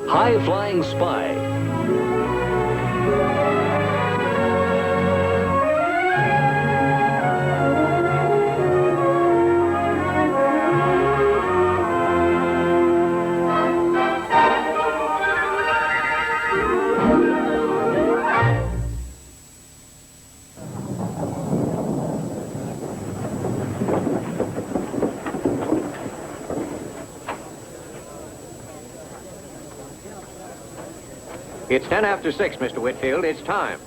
High-flying spy. It's 10 after 6, Mr. Whitfield. It's time.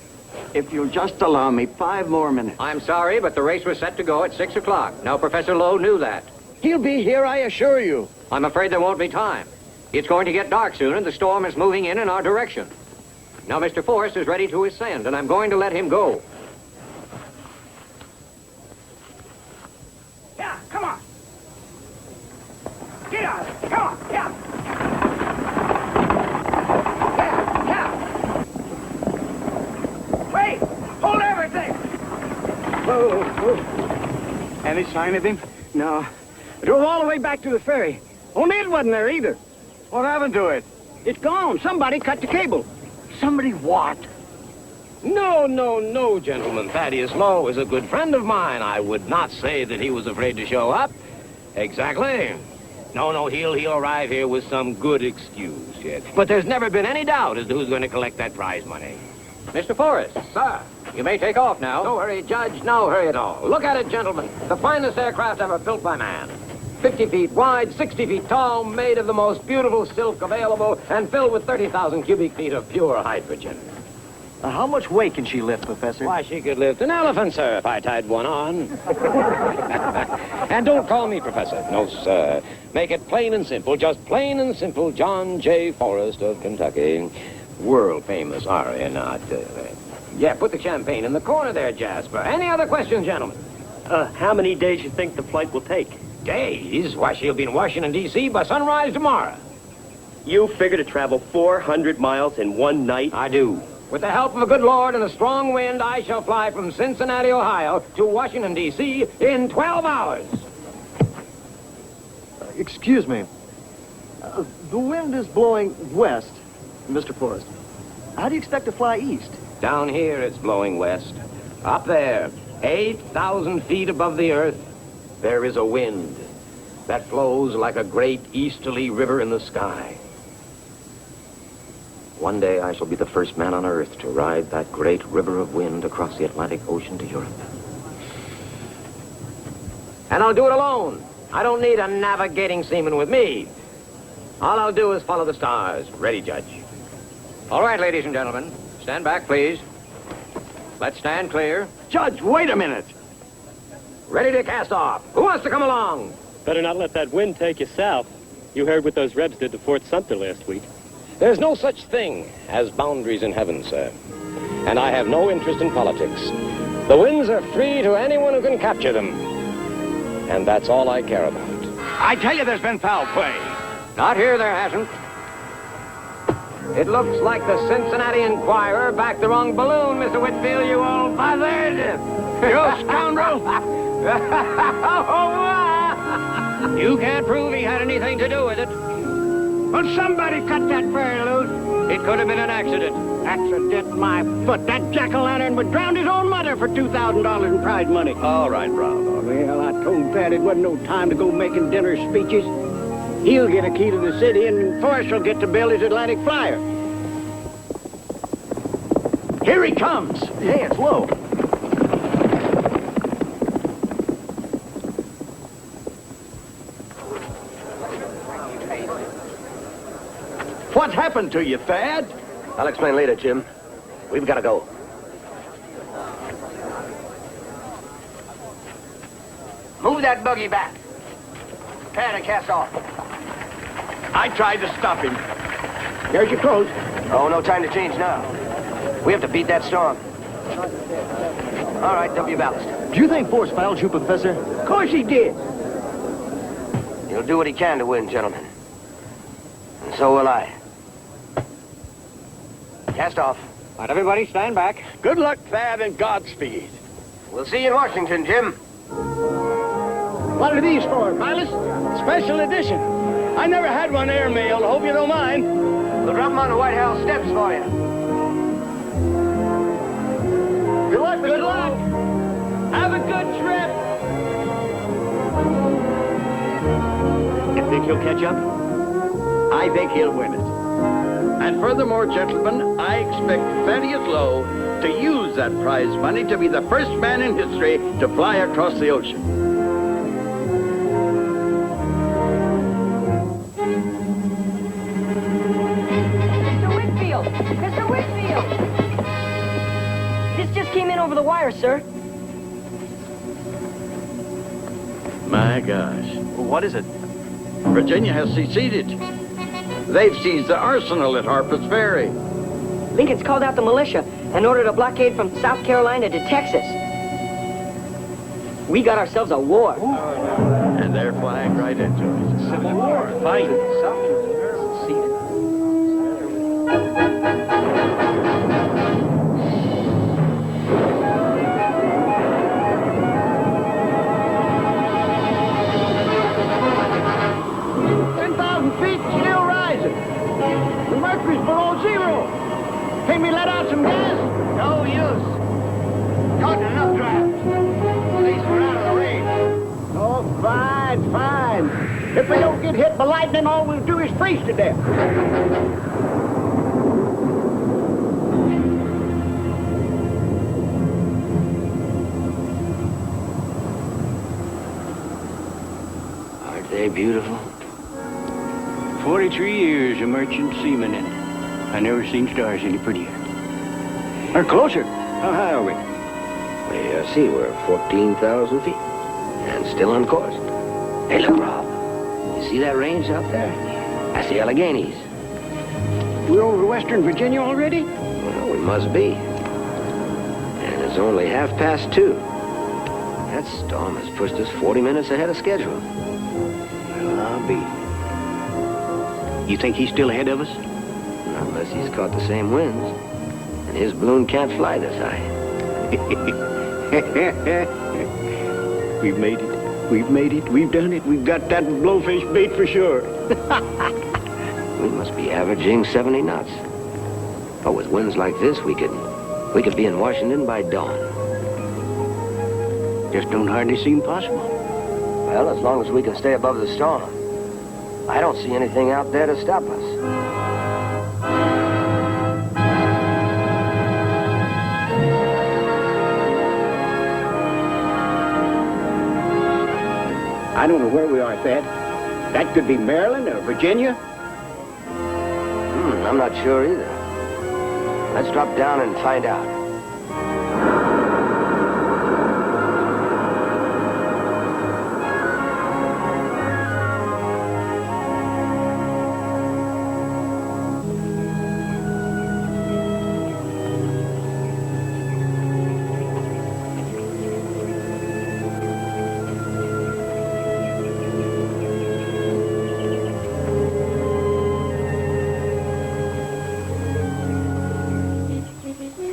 If you'll just allow me 5 more minutes. I'm sorry, but the race was set to go at 6 o'clock. Now, Professor Lowe knew that. He'll be here, I assure you. I'm afraid there won't be time. It's going to get dark soon, and the storm is moving in our direction. Now, Mr. Forrest is ready to ascend, and I'm going to let him go. Yeah, come on. Get out. Come on, yeah. Wait! Hold everything! Whoa. Any sign of him? No. I drove all the way back to the ferry. Only it wasn't there either. What happened to it? It's gone. Somebody cut the cable. Somebody what? No, gentlemen. Thaddeus Lowe is a good friend of mine. I would not say that he was afraid to show up. Exactly. No, he'll arrive here with some good excuse, yes. But there's never been any doubt as to who's going to collect that prize money. Mr. Forrest, Sir. you may take off now. No hurry, Judge. No hurry at all. Look at it, gentlemen. The finest aircraft ever built by man. 50 feet wide, 60 feet tall, made of the most beautiful silk available, and filled with 30,000 cubic feet of pure hydrogen. How much weight can she lift, Professor? Why, she could lift an elephant, sir, if I tied one on. And don't call me Professor. No, sir. Make it plain and simple, just plain and simple, John J. Forrest of Kentucky. World famous, are you not? Yeah, put the champagne in the corner there, Jasper. Any other questions, gentlemen? How many days you think the flight will take? Days? Why, she'll be in Washington, D.C. by sunrise tomorrow. You figure to travel 400 miles in one night? I do. With the help of a good Lord and a strong wind, I shall fly from Cincinnati, Ohio, to Washington, D.C. in 12 hours. Excuse me. The wind is blowing west, Mr. Forrest. How do you expect to fly east? Down here, it's blowing west. Up there, 8,000 feet above the earth, there is a wind that flows like a great easterly river in the sky. One day I shall be the first man on earth to ride that great river of wind across the Atlantic Ocean to Europe. And I'll do it alone. I don't need a navigating seaman with me. All I'll do is follow the stars. Ready, Judge? All right, ladies and gentlemen. Stand back, please. Let's stand clear. Judge, wait a minute. Ready to cast off. Who wants to come along? Better not let that wind take you south. You heard what those Rebs did to Fort Sumter last week. There's no such thing as boundaries in heaven, sir. And I have no interest in politics. The winds are free to anyone who can capture them. And that's all I care about. I tell you there's been foul play. Not here, there hasn't. It looks like the Cincinnati Enquirer backed the wrong balloon, Mr. Whitfield, you old buzzard. You scoundrel. You can't prove he had anything to do with it. Well, somebody cut that ferry loose. It could have been an accident. Accident, my foot. That jack-o'-lantern would drown his own mother for $2,000 in prize money. All right, Bravo. Well, I told Thad it wasn't no time to go making dinner speeches. He'll get a key to the city, and Forrest will get to build his Atlantic Flyer. Here he comes. Hey, it's Lowe. What happened to you, Thad? I'll explain later, Jim. We've got to go. Move that buggy back. Prepare to cast off. I tried to stop him. There's your clothes. Oh, no time to change now. We have to beat that storm. All right, dump your ballast. Do you think Forrest fouled you, Professor? Of course he did. He'll do what he can to win, gentlemen. And so will I. Cast off. All right, everybody, stand back. Good luck, Thad, and Godspeed. We'll see you in Washington, Jim. What are these for, pilots? Special edition. I never had one airmail. Hope you don't mind. We'll drop 'em on the White House steps for you. Good luck, good luck. Have a good trip. You think he'll catch up? I think he'll win it. And furthermore, gentlemen, I expect Thaddeus Lowe to use that prize money to be the first man in history to fly across the ocean. Mr. Whitfield! Mr. Whitfield! This just came in over the wire, sir. My gosh. What is it? Virginia has seceded. They've seized the arsenal at Harper's Ferry. Lincoln's called out the militia and ordered a blockade from South Carolina to Texas. We got ourselves a war. And they're flying right into it. Civil War. Fight. Can we let out some gas? No use. Caught enough draft. At least we're out of the rain. Oh, fine, fine. If we don't get hit by lightning, all we'll do is freeze to death. Aren't they beautiful? 43 years a merchant seaman, and I never seen stars any prettier. Or closer. How high are we? Well, see, we're 14,000 feet and still on course. Hey, look, Rob. You see that range out there? That's the Alleghenies. We're over Western Virginia already? Well, we must be. And it's only 2:30. That storm has pushed us 40 minutes ahead of schedule. Well, I'll be. You think he's still ahead of us? Unless he's caught the same winds. And his balloon can't fly this high. We've made it. We've made it. We've done it. We've got that blowfish bait for sure. We must be averaging 70 knots. But with winds like this, we could be in Washington by dawn. Just don't hardly seem possible. Well, as long as we can stay above the storm. I don't see anything out there to stop us. I don't know where we are, Thad. That could be Maryland or Virginia. I'm not sure either. Let's drop down and find out.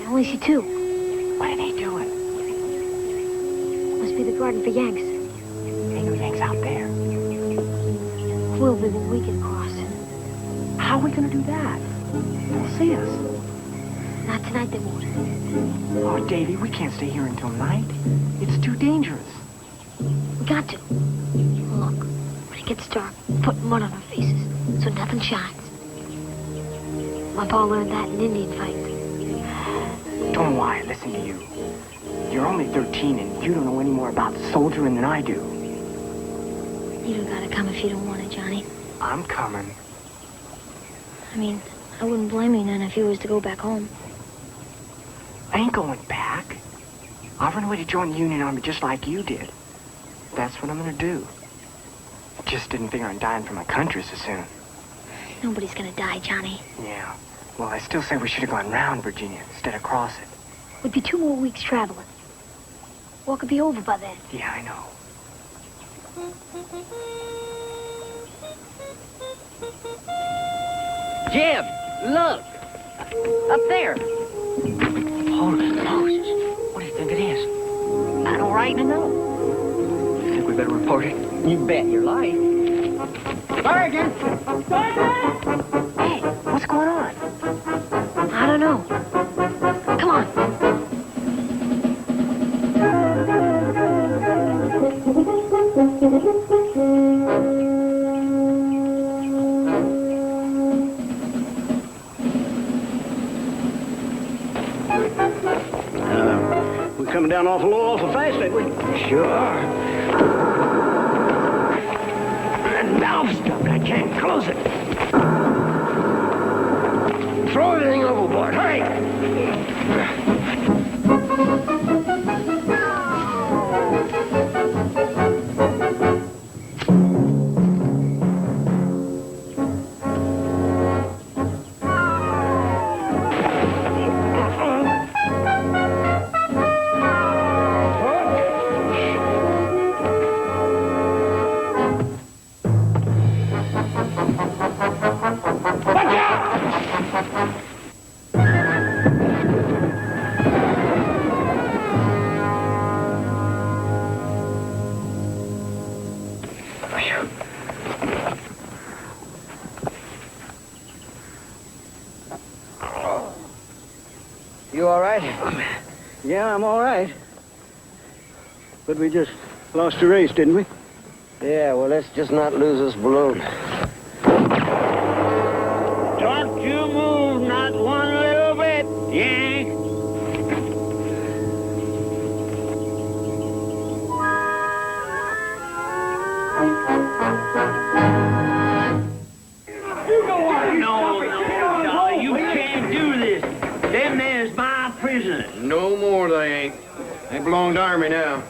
Only see two. What are they doing? Must be the garden for Yanks. Ain't no Yanks out there. Will be when we get across. How are we gonna do that? They'll see us. Not tonight, they won't. Oh, Davy, we can't stay here until night. It's too dangerous. We got to. Look, when it gets dark, put mud on our faces so nothing shines. My pa learned that in Indian fights. Don't know why I listen to you. You're only 13 and you don't know any more about soldiering than I do. You don't gotta come if you don't want it, Johnny. I'm coming. I mean, I wouldn't blame you none if you was to go back home. I ain't going back. I'll run away to join the Union Army just like you did. That's what I'm gonna do. I just didn't figure on dying for my country so soon. Nobody's gonna die, Johnny. Yeah. Well, I still say we should have gone round Virginia instead of cross it. Would be 2 more weeks traveling. War could be over by then. Yeah, I know. Jim, look. Up there. Holy Moses. What do you think it is? I don't right to know. You think we better report it? You bet your life. Sergeant! Hey, what's going on? I don't know. Come on. We're coming down awful low, awful fast, ain't we? Sure. That valve stuff, I can't close it. Throw everything overboard, hurry! You all right? Yeah, I'm all right. But we just lost the race, didn't we? Yeah, well, let's just not lose this balloon. Don't you move, not one little bit, Yank. No, you can't do this. Them there's my prisoners. No more they ain't. They belong to Army now.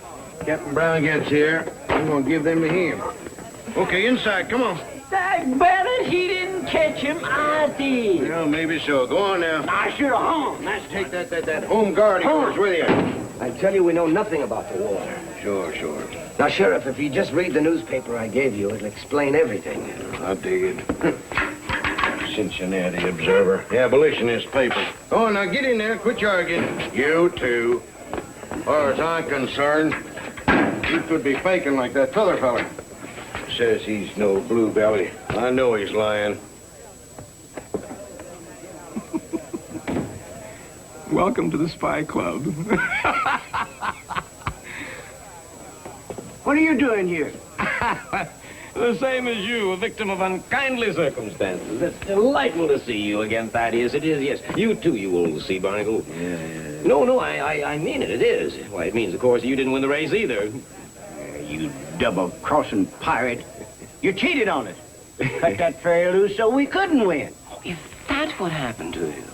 Captain Brown gets here, I'm gonna give them to him. Okay, inside, come on. Dag better he didn't catch him, I did. Well, maybe so. Go on now. I should have hung. That's Take that home guard of yours with you. I tell you, we know nothing about the war. Sure. Now, Sheriff, if you just read the newspaper I gave you, it'll explain everything. I dig it. Cincinnati Observer. The abolitionist paper. Go on, now get in there. Quit your arguing. You too. As far as I'm concerned, you could be faking like that other fella. Says he's no blue belly. I know he's lying. Welcome to the Spy Club. What are you doing here? The same as you, a victim of unkindly circumstances. It's delightful to see you again, Thaddeus. It is, yes. You too, you old sea barnacle. Yeah. No, I mean it. It is. Why, it means, of course, you didn't win the race either. You double-crossing pirate. You cheated on us. Cut that ferry loose so we couldn't win. Oh, if that's what happened to you.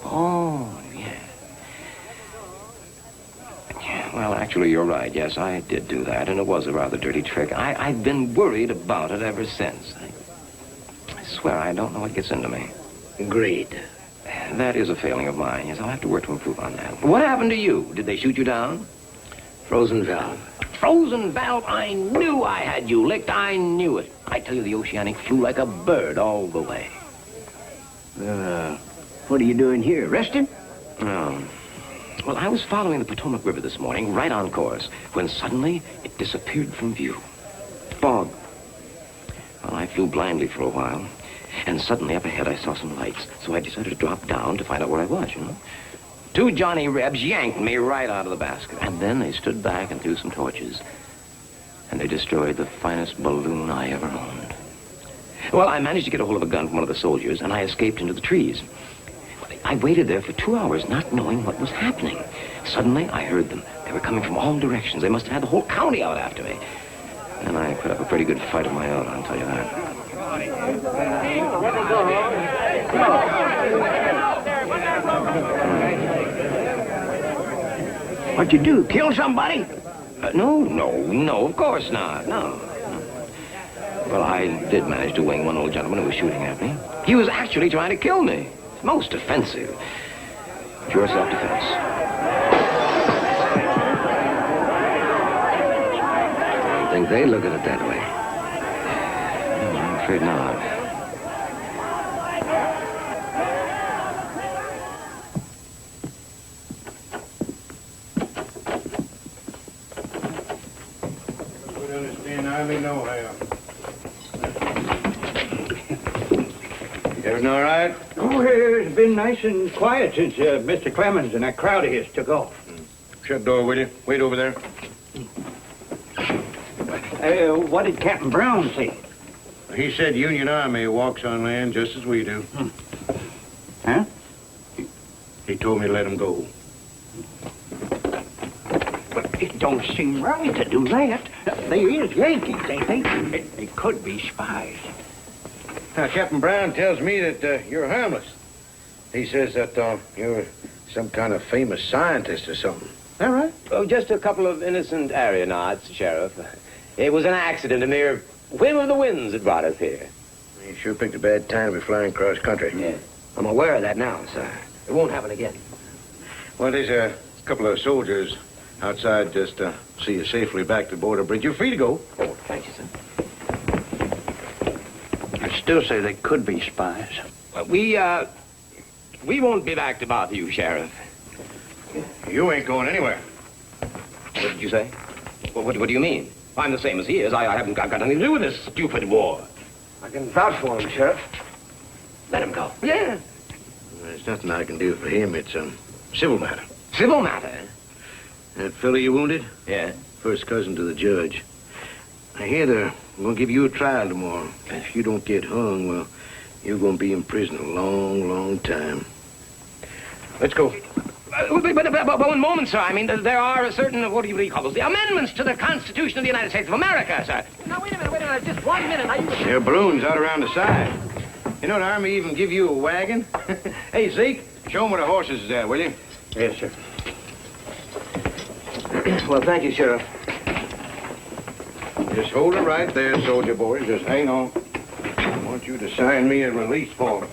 Oh, yeah. Yeah, well, actually, you're right. Yes, I did do that, and it was a rather dirty trick. I've been worried about it ever since. I swear I don't know what gets into me. Agreed. That is a failing of mine. Yes, I'll have to work to improve on that. What happened to you? Did they shoot you down? Frozen valve. Frozen valve? I knew I had you licked. I knew it. I tell you, the Oceanic flew like a bird all the way. What are you doing here? Resting? Oh. Well, I was following the Potomac River this morning, right on course, when suddenly it disappeared from view. Fog. Well, I flew blindly for a while, and suddenly up ahead I saw some lights, so I decided to drop down to find out where I was, you know. Two Johnny Rebs yanked me right out of the basket, and then they stood back and threw some torches, and they destroyed the finest balloon I ever owned. Well, I managed to get a hold of a gun from one of the soldiers, and I escaped into the trees. I waited there for 2 hours, not knowing what was happening. Suddenly, I heard them. They were coming from all directions. They must have had the whole county out after me. And I put up a pretty good fight of my own, I'll tell you that. What'd you do? Kill somebody? No, of course not. No. Well, I did manage to wing one old gentleman who was shooting at me. He was actually trying to kill me. Most offensive. Pure self-defense. I don't think they look at it that way. No, I'm afraid not. You would understand Army know how. Everything all right? Oh, it's been nice and quiet since Mr. Clemens and that crowd of his took off. Shut the door, will you? Wait over there. What did Captain Brown say? He said Union Army walks on land just as we do. Huh? He told me to let him go. But it don't seem right to do that. They is Yankees, ain't they? They could be spies. Now, Captain Brown tells me that you're harmless. He says that you're some kind of famous scientist or something. Is that right? Oh, just a couple of innocent aeronauts, Sheriff. It was an accident, a mere whim of the winds that brought us here. You sure picked a bad time to be flying cross country. Yeah. I'm aware of that now, sir. It won't happen again. Well, there's a couple of soldiers outside just to see you safely back to the border bridge. You're free to go. Oh, thank you, sir. I still say they could be spies. We won't be back to bother you, Sheriff. You ain't going anywhere. What did you say? What do you mean? I'm the same as he is. I haven't got nothing to do with this stupid war. I can vouch for him, Sheriff. Let him go. Yeah. There's nothing I can do for him. It's a civil matter. Civil matter? That fella you wounded? Yeah. First cousin to the judge. I hear they're going to give you a trial tomorrow. If you don't get hung, well, you're going to be in prison a long, long time. Let's go. But one moment, sir. I mean, there are certain, what do you call those? The amendments to the Constitution of the United States of America, sir. Now, wait a minute. Just 1 minute. There are balloons out around the side. You know, the Army even give you a wagon. Hey, Zeke, show 'em where the horses is at, will you? Yes, sir. Well, thank you, Sheriff. Just hold it right there, soldier boy. Just hang on. I want you to sign me a release form.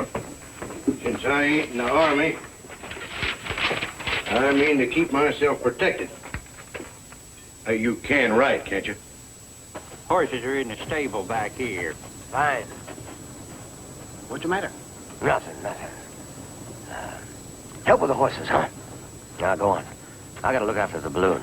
Since I ain't in the Army, I mean to keep myself protected. You can write, can't you? Horses are in the stable back here. Fine. What's the matter? Nothing. Help with the horses, huh? Now, go on. I gotta look after the balloon.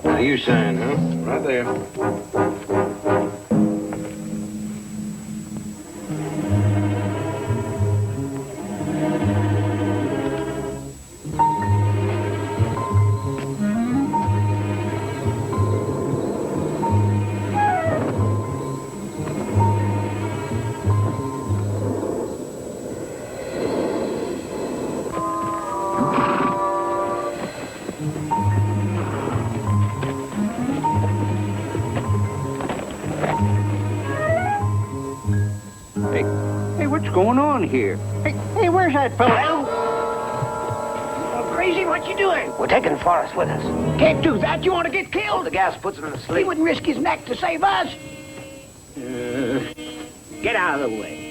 Now you sign, huh? Right there. Hey, what's going on here? Hey, where's that fella? Crazy, what you doing? We're taking Forrest with us. Can't do that. You want to get killed? The gas puts him to He sleep. wouldn't risk his neck to save us. Get out of the way.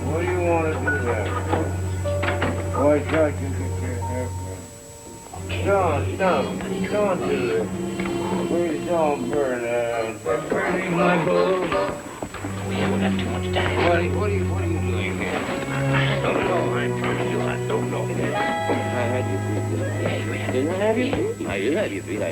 What do you want to do there? Why try to get your haircut? Stop. Don't do it. Please don't burn out. That's burning my balloon. We haven't got too much time. What are you doing here? I don't know. I'm trying to do. I don't know. Didn't I have your feet? Yeah, you have. Didn't I have your feet? I did have your feet.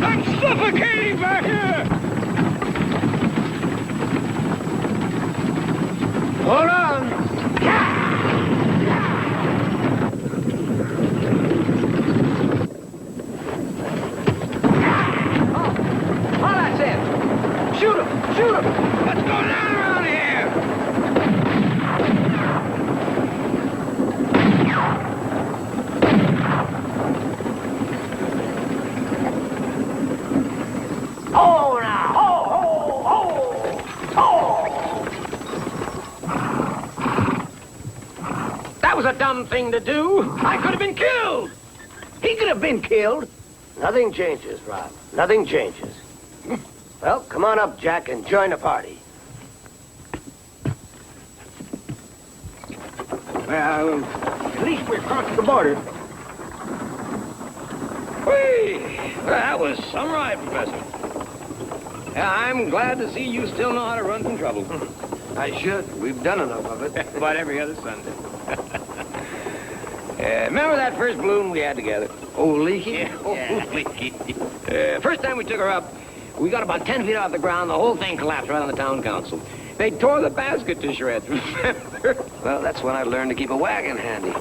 I'm suffocating back here! Hold on! dumb thing to do. I could have been killed. He could have been killed. Nothing changes, Rob. Nothing changes. Well, come on up, Jack, and join the party. Well, at least we're across the border. Whee! That was some ride, Professor. Yeah, I'm glad to see you still know how to run from trouble. I should. We've done enough of it. About every other Sunday. Remember that first balloon we had together? Oh, Leaky? Yeah, Leaky. First time we took her up, we got about 10 feet off the ground. The whole thing collapsed right on the town council. They tore the basket to shreds, remember? Well, that's when I learned to keep a wagon handy.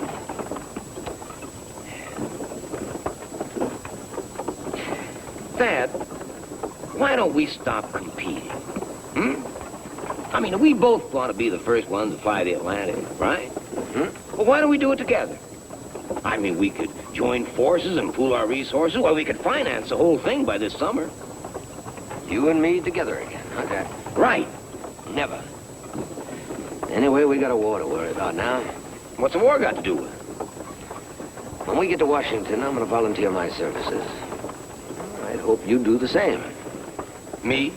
Thad, why don't we stop competing? I mean, we both want to be the first ones to fly the Atlantic, right? Well, why don't we do it together? I mean, we could join forces and pool our resources, or we could finance the whole thing by this summer. You and me together again, okay? Right. Never. Anyway, we got a war to worry about now. What's the war got to do with it? When we get to Washington, I'm going to volunteer my services. I'd hope you do the same. Me?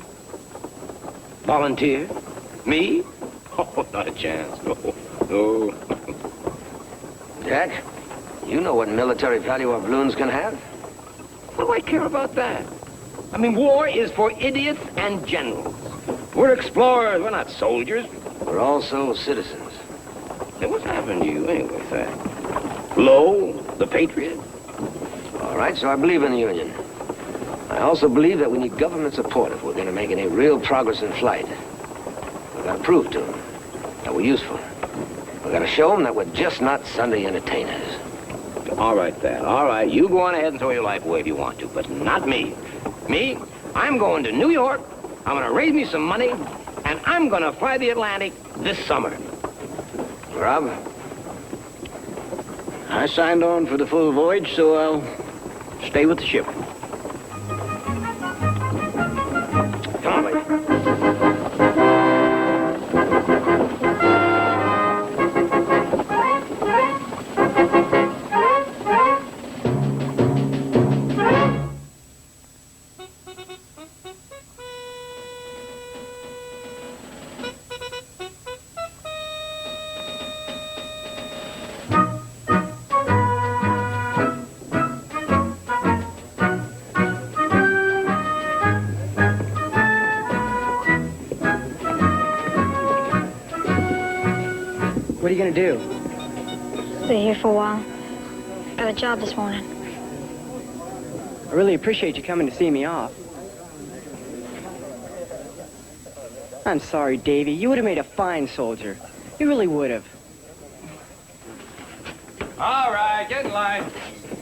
Volunteer? Me? Oh, not a chance. No. Jack, you know what military value our balloons can have? What do I care about that? I mean, war is for idiots and generals. We're explorers. We're not soldiers. We're also citizens. Hey, what's happened to you anyway, Thad? Low, the patriot? All right, so I believe in the Union. I also believe that we need government support if we're going to make any real progress in flight. We've got to prove to them that we're useful. We've got to show them that we're just not Sunday entertainers. All right, Thad. All right. You go on ahead and throw your life away if you want to, but not me. Me, I'm going to New York. I'm going to raise me some money, and I'm going to fly the Atlantic this summer. Rob? I signed on for the full voyage, so I'll stay with the ship. Come on, wait. What are you gonna do? Stay here for a while. Got a job this morning. I really appreciate you coming to see me off. I'm sorry, Davy. You would have made a fine soldier. You really would have. All right, get in line.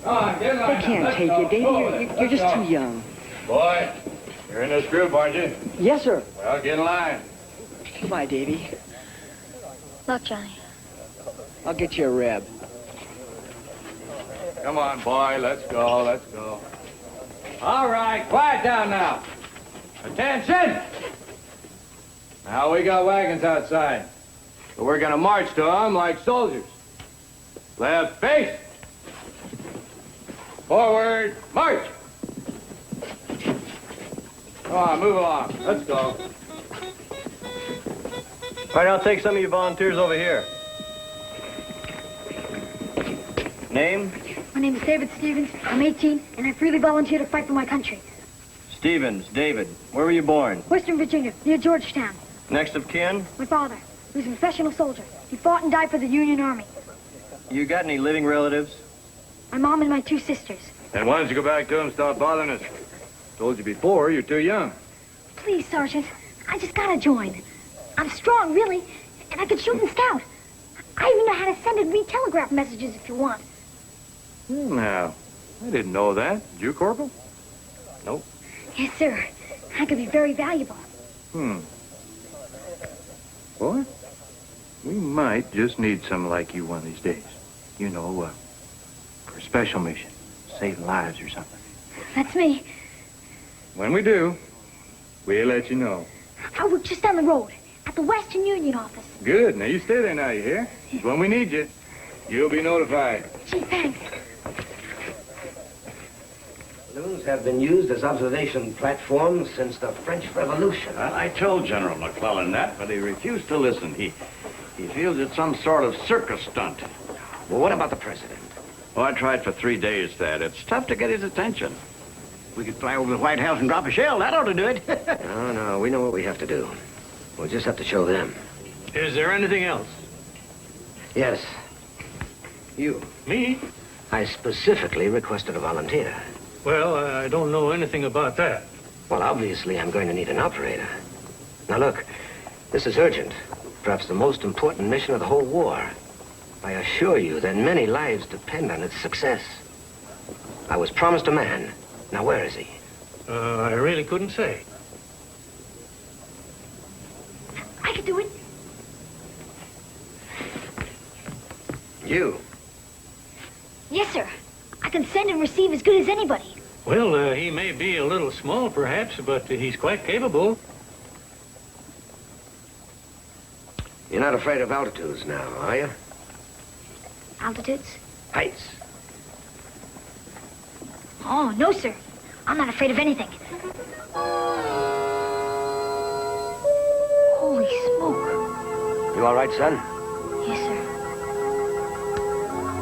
Come on, get in line. They can't take you, Davy. You're just too young. Boy, you're in this group, aren't you? Yes, sir. Well, get in line. Goodbye, Davy. Look, Johnny. I'll get you a reb. Come on, boy, let's go, let's go. All right, quiet down now. Attention! Now, we got wagons outside, but we're gonna march to them like soldiers. Left face. Forward, march. Come on, move along. Let's go. All right, I'll take some of you volunteers over here. Name? My name is David Stevens. I'm 18, and I freely volunteer to fight for my country. Stevens, David. Where were you born? Western Virginia, near Georgetown. Next of kin? My father. He was a professional soldier. He fought and died for the Union Army. You got any living relatives? My mom and my 2 sisters. And why don't you go back to them and stop bothering us? Told you before, you're too young. Please, Sergeant. I just gotta join. I'm strong, really, and I can shoot and scout. I even know how to send and read telegraph messages if you want. Now, I didn't know that. Did you, Corporal? Nope. Yes, sir. I could be very valuable. Boy, we might just need someone like you one of these days. You know, for a special mission. Saving lives or something. That's me. When we do, we'll let you know. I work just down the road at the Western Union office. Good. Now, you stay there now, you hear? It's when we need you. You'll be notified. Gee, thanks. Balloons have been used as observation platforms since the French Revolution. Well, I told General McClellan that, but he refused to listen. He feels it's some sort of circus stunt. Well, what about the president? Oh, I tried for 3 days, Thad. It's tough to get his attention. We could fly over the White House and drop a shell. That ought to do it. No, we know what we have to do. We'll just have to show them. Is there anything else? Yes. You. Me? I specifically requested a volunteer. Well, I don't know anything about that. Well, obviously, I'm going to need an operator. Now, look, this is urgent. Perhaps the most important mission of the whole war. I assure you that many lives depend on its success. I was promised a man. Now, where is he? I really couldn't say. I can do it. You. Yes, sir. I can send and receive as good as anybody. Well, he may be a little small, perhaps, but he's quite capable. You're not afraid of altitudes now, are you? Altitudes? Heights. Oh, no, sir. I'm not afraid of anything. Holy smoke. You all right, son? Yes, sir.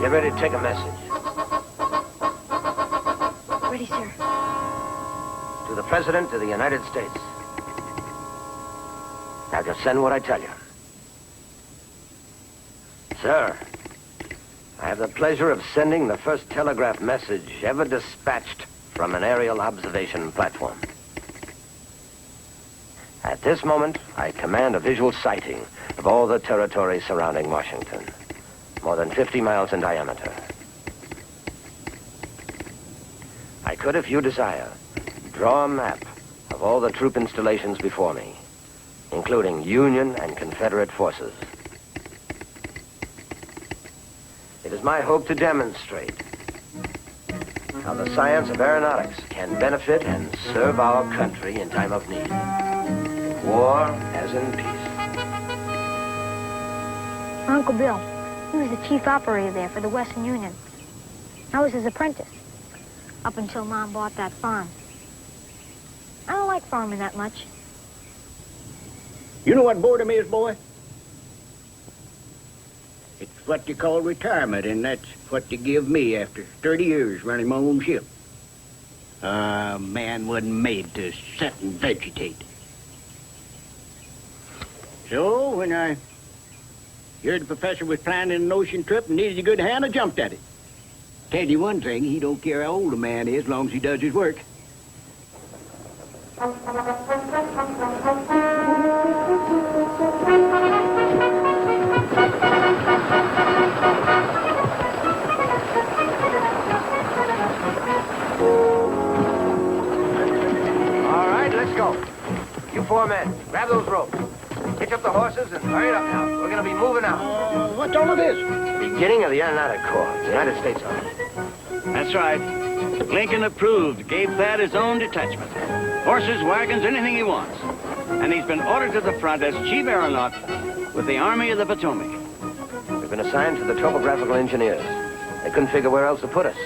Get ready to take a message. Ready, sir. To the President of the United States. Now just send what I tell you. Sir, I have the pleasure of sending the first telegraph message ever dispatched from an aerial observation platform. At this moment, I command a visual sighting of all the territory surrounding Washington, more than 50 miles in diameter. I could, if you desire, draw a map of all the troop installations before me, including Union and Confederate forces. It is my hope to demonstrate how the science of aeronautics can benefit and serve our country in time of need, in war as in peace. Uncle Bill, he was the chief operator there for the Western Union. I was his apprentice, up until Mom bought that farm. I don't like farming that much. You know what boredom is, boy? It's what you call retirement, and that's what they give me after 30 years running my own ship. A man wasn't made to sit and vegetate. So, when I heard the professor was planning an ocean trip and needed a good hand, I jumped at it. Tell you one thing, he don't care how old a man is as long as he does his work. All right, let's go. You four men, grab those ropes. Hitch up the horses and hurry it up now. We're going to be moving out. What's all of this? Beginning of the Aeronautic Corps, the United States Army. That's right. Lincoln approved, gave Thad his own detachment. Horses, wagons, anything he wants. And he's been ordered to the front as chief aeronaut with the Army of the Potomac. We've been assigned to the topographical engineers. They couldn't figure where else to put us.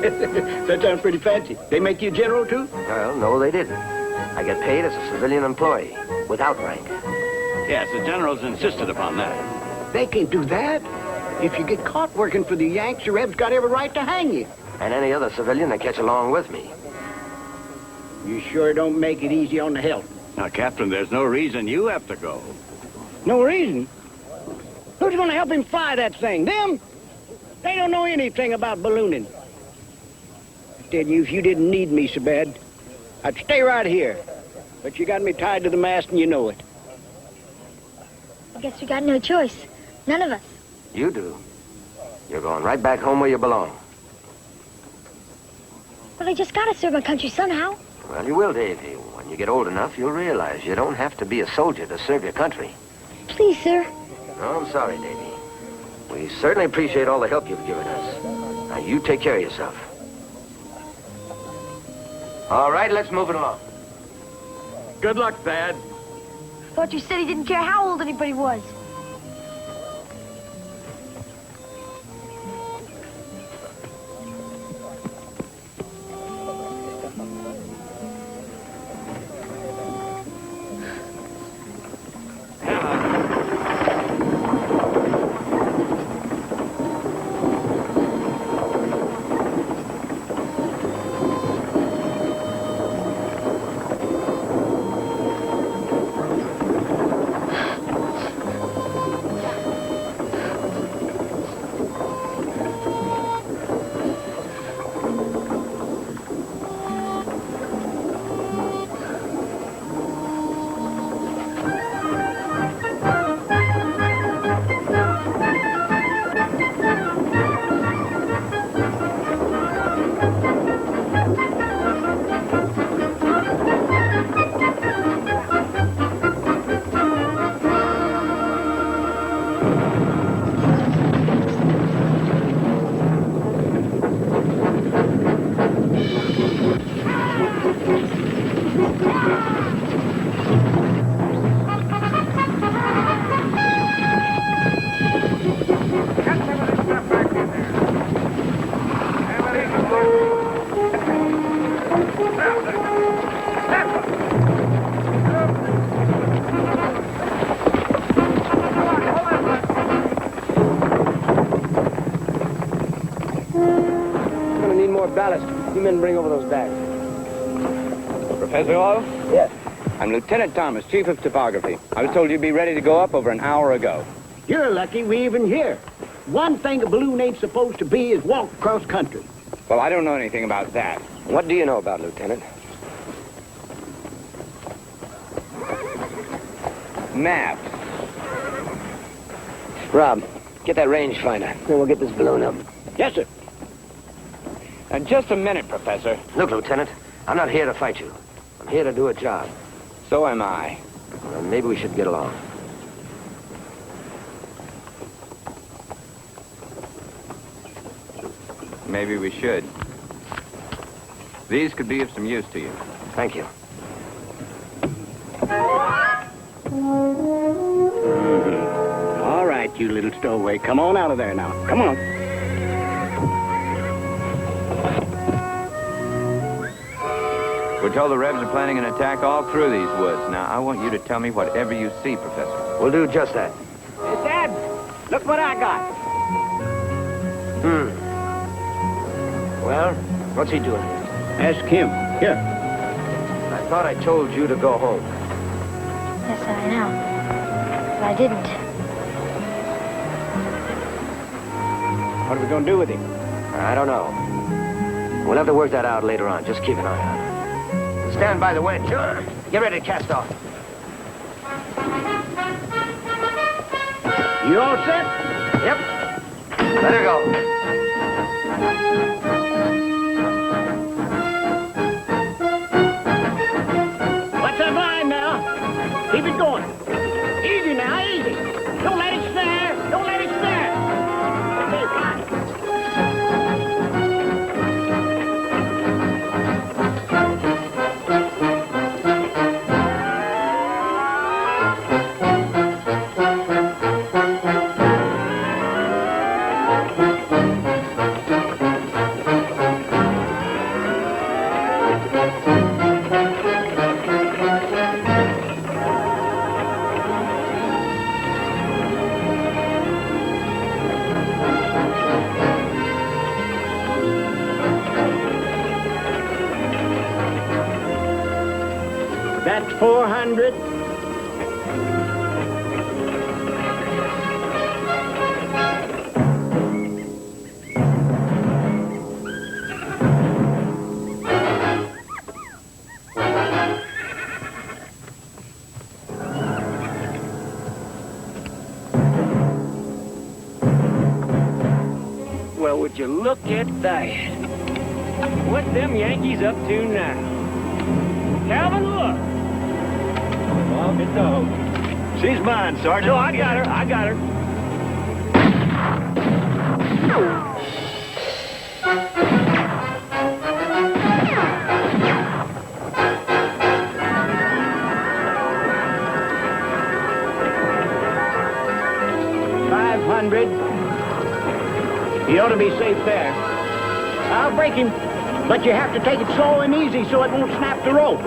That sounds pretty fancy. They make you general, too? Well, no, they didn't. I get paid as a civilian employee, without rank. Yes, the generals insisted upon that. They can't do that. If you get caught working for the Yanks, the Rebs got every right to hang you. And any other civilian that catch along with me. You sure don't make it easy on the health. Now, Captain, there's no reason you have to go. No reason? Who's going to help him fly that thing? Them? They don't know anything about ballooning. I tell you, if you didn't need me so bad, I'd stay right here. But you got me tied to the mast and you know it. I guess we got no choice. None of us. You do. You're going right back home where you belong. But I just gotta serve my country somehow. Well, you will, Davy. When you get old enough, you'll realize you don't have to be a soldier to serve your country. Please, sir. No, I'm sorry, Davy. We certainly appreciate all the help you've given us. Now, you take care of yourself. All right, let's move it along. Good luck, Thad. Thought you said he didn't care how old anybody was. more ballast. You men bring over those bags. Professor Lowe? Yes. I'm Lieutenant Thomas, Chief of Topography. I was told you'd be ready to go up over an hour ago. You're lucky we even here. One thing a balloon ain't supposed to be is walk across country. Well, I don't know anything about that. What do you know about it, Lieutenant? Maps. Rob, get that rangefinder. Then we'll get this balloon up. Yes, sir. Just a minute, Professor. Look, Lieutenant, I'm not here to fight you. I'm here to do a job. So am I. Well, maybe we should get along. Maybe we should. These could be of some use to you. Thank you. All right, you little stowaway. Come on out of there now. Come on. We're told the Rebs are planning an attack all through these woods. Now, I want you to tell me whatever you see, Professor. We'll do just that. Hey, Dad, look what I got. Well, what's he doing here? Ask him. Here. I thought I told you to go home. Yes, I know. But I didn't. What are we going to do with him? I don't know. We'll have to work that out later on. Just keep an eye on it. Stand by the winch. Sure. Get ready to cast off. You all set? Yep. Let her go. Watch that line now. Keep it going. Easy now, easy. Don't let it snare. Don't let it snare. Okay, fine. That's 400. Well, would you look at that? What them Yankees up to now? Calvin, look. Well, good dog. She's mine, Sergeant. No, I got her. I got her. He ought to be safe there. I'll break him, but you have to take it slow and easy so it won't snap the rope.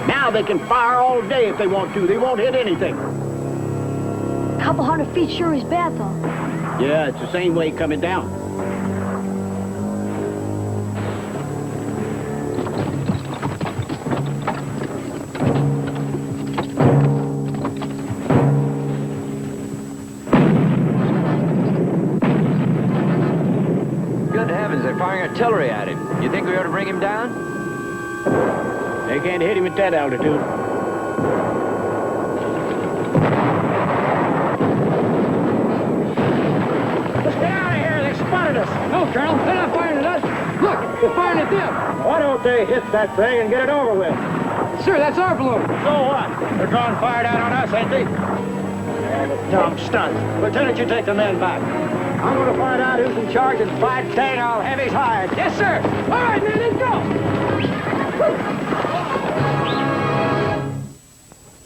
Now they can fire all day if they want to. They won't hit anything. A couple 100 feet sure is bad, though. Yeah, it's the same way coming down. Good heavens, they're firing artillery at him. You think we ought to bring him down? They can't hit him at that altitude. Let's get out of here. They spotted us. No, Colonel, they're not firing at us. Look, they're firing at them. Why don't they hit that thing and get it over with? Sir, that's our balloon. So what? They're drawing fire down on us, ain't they? Dumb stunt. Lieutenant, you take the men back. I'm going to find out who's in charge and by dang, I'll have his hired. Yes, sir. All right, man, let's go.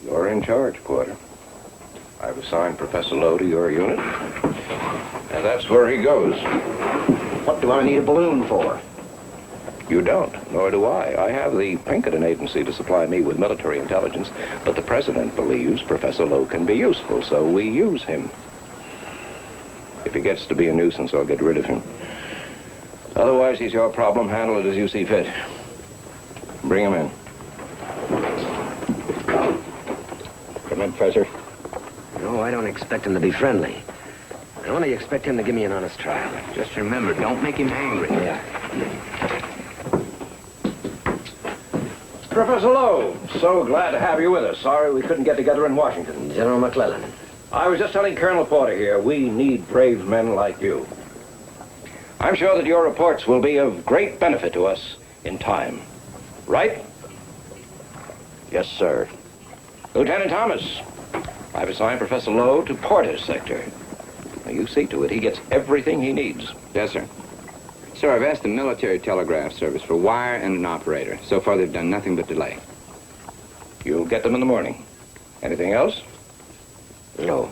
You're in charge, Porter. I've assigned Professor Lowe to your unit, and that's where he goes. What do I need a balloon for? You don't, nor do I. I have the Pinkerton Agency to supply me with military intelligence, but the president believes Professor Lowe can be useful, so we use him. If he gets to be a nuisance, I'll get rid of him. Otherwise, he's your problem. Handle it as you see fit. Bring him in. Come in, Professor. No, I don't expect him to be friendly. I only expect him to give me an honest trial. Just remember, don't make him angry. Yeah. Professor Lowe, so glad to have you with us. Sorry we couldn't get together in Washington. General McClellan. I was just telling Colonel Porter here, we need brave men like you. I'm sure that your reports will be of great benefit to us in time. Right? Yes, sir. Lieutenant Thomas, I've assigned Professor Lowe to Porter's sector. Now, you see to it he gets everything he needs. Yes, sir. Sir, I've asked the military telegraph service for a wire and an operator. So far, they've done nothing but delay. You'll get them in the morning. Anything else? No.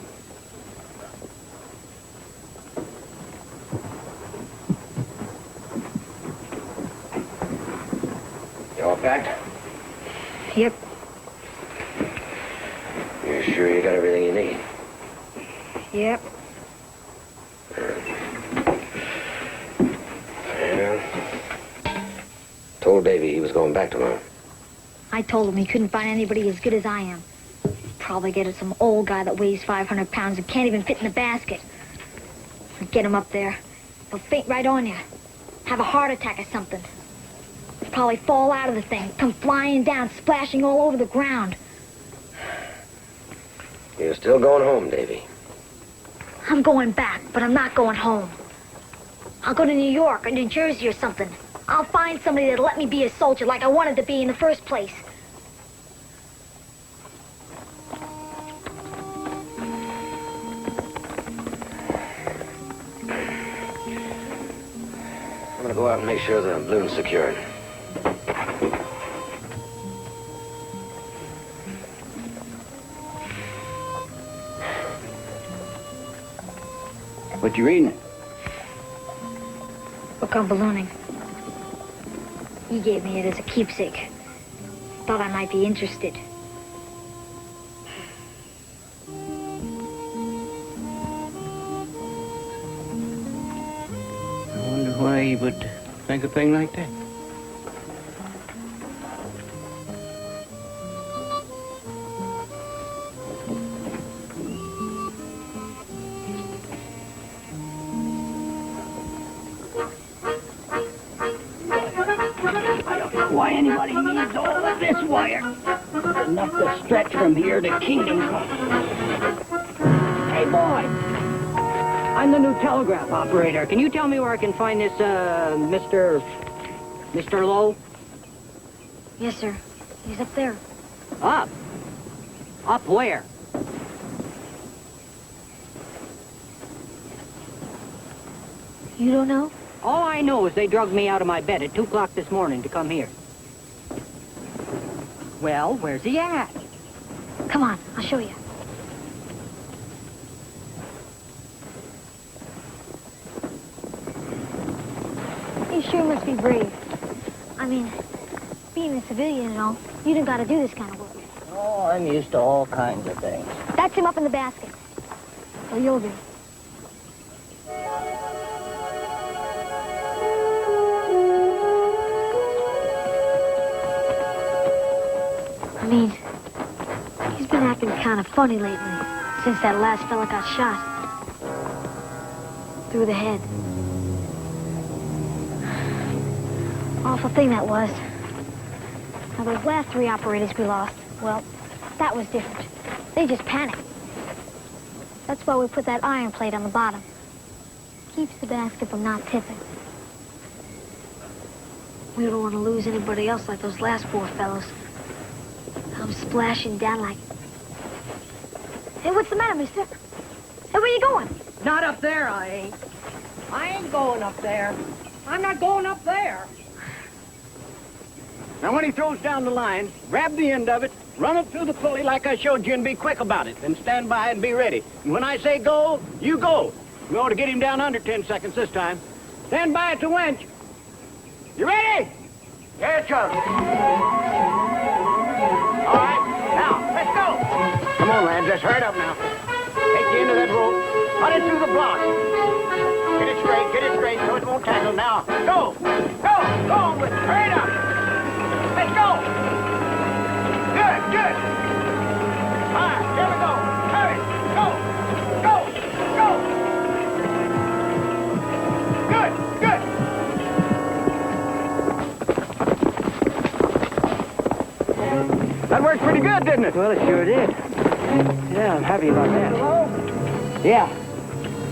You all packed? Yep. You're sure you got everything you need? Yep. Told Davy he was going back tomorrow. I told him he couldn't find anybody as good as I am. Probably get it some old guy that weighs 500 pounds and can't even fit in the basket. Get him up there. He'll faint right on you. Have a heart attack or something. Probably fall out of the thing, come flying down, splashing all over the ground. You're still going home, Davy. I'm going back, but I'm not going home. I'll go to New York or New Jersey or something. I'll find somebody that'll let me be a soldier like I wanted to be in the first place. I'm gonna go out and make sure the balloon's secured. What you reading? Book on ballooning. He gave me it as a keepsake. Thought I might be interested. I wonder why he would think a thing like that. Why anybody needs all of this wire? Enough to stretch from here to Kingdom Come. Hey, boy! I'm the new telegraph operator. Can you tell me where I can find this, Mr. Lowe? Yes, sir. He's up there. Up? Up where? You don't know? All I know is they drugged me out of my bed at 2 o'clock this morning to come here. Well, where's he at? Come on, I'll show you. You sure must be brave. I mean, being a civilian and all, you done got to do this kind of work. Oh, I'm used to all kinds of things. That's him up in the basket. So you'll do. I mean, he's been acting kind of funny lately, since that last fella got shot. Through the head. Awful thing that was. Now, those last 3 operators we lost, well, that was different. They just panicked. That's why we put that iron plate on the bottom. Keeps the basket from not tipping. We don't want to lose anybody else like those last 4 fellows. I'm splashing down like... Hey, what's the matter, mister? Hey, where you going? Not up there, I ain't. I ain't going up there. I'm not going up there. Now, when he throws down the line, grab the end of it, run it through the pulley like I showed you, and be quick about it. Then stand by and be ready. And when I say go, you go. We ought to get him down under 10 seconds this time. Stand by at the winch. You ready? Here it comes. All right, now, let's go. Come on, Lance, let's hurry it up now. Take the end of that rope, run it through the block. Get it straight so it won't tangle. Now, go on with it. Hurry it up. Let's go. Good. All right, here we go. Hurry, go. Good. That worked pretty good, didn't it? Well, it sure did. Yeah, I'm happy about that. Yeah.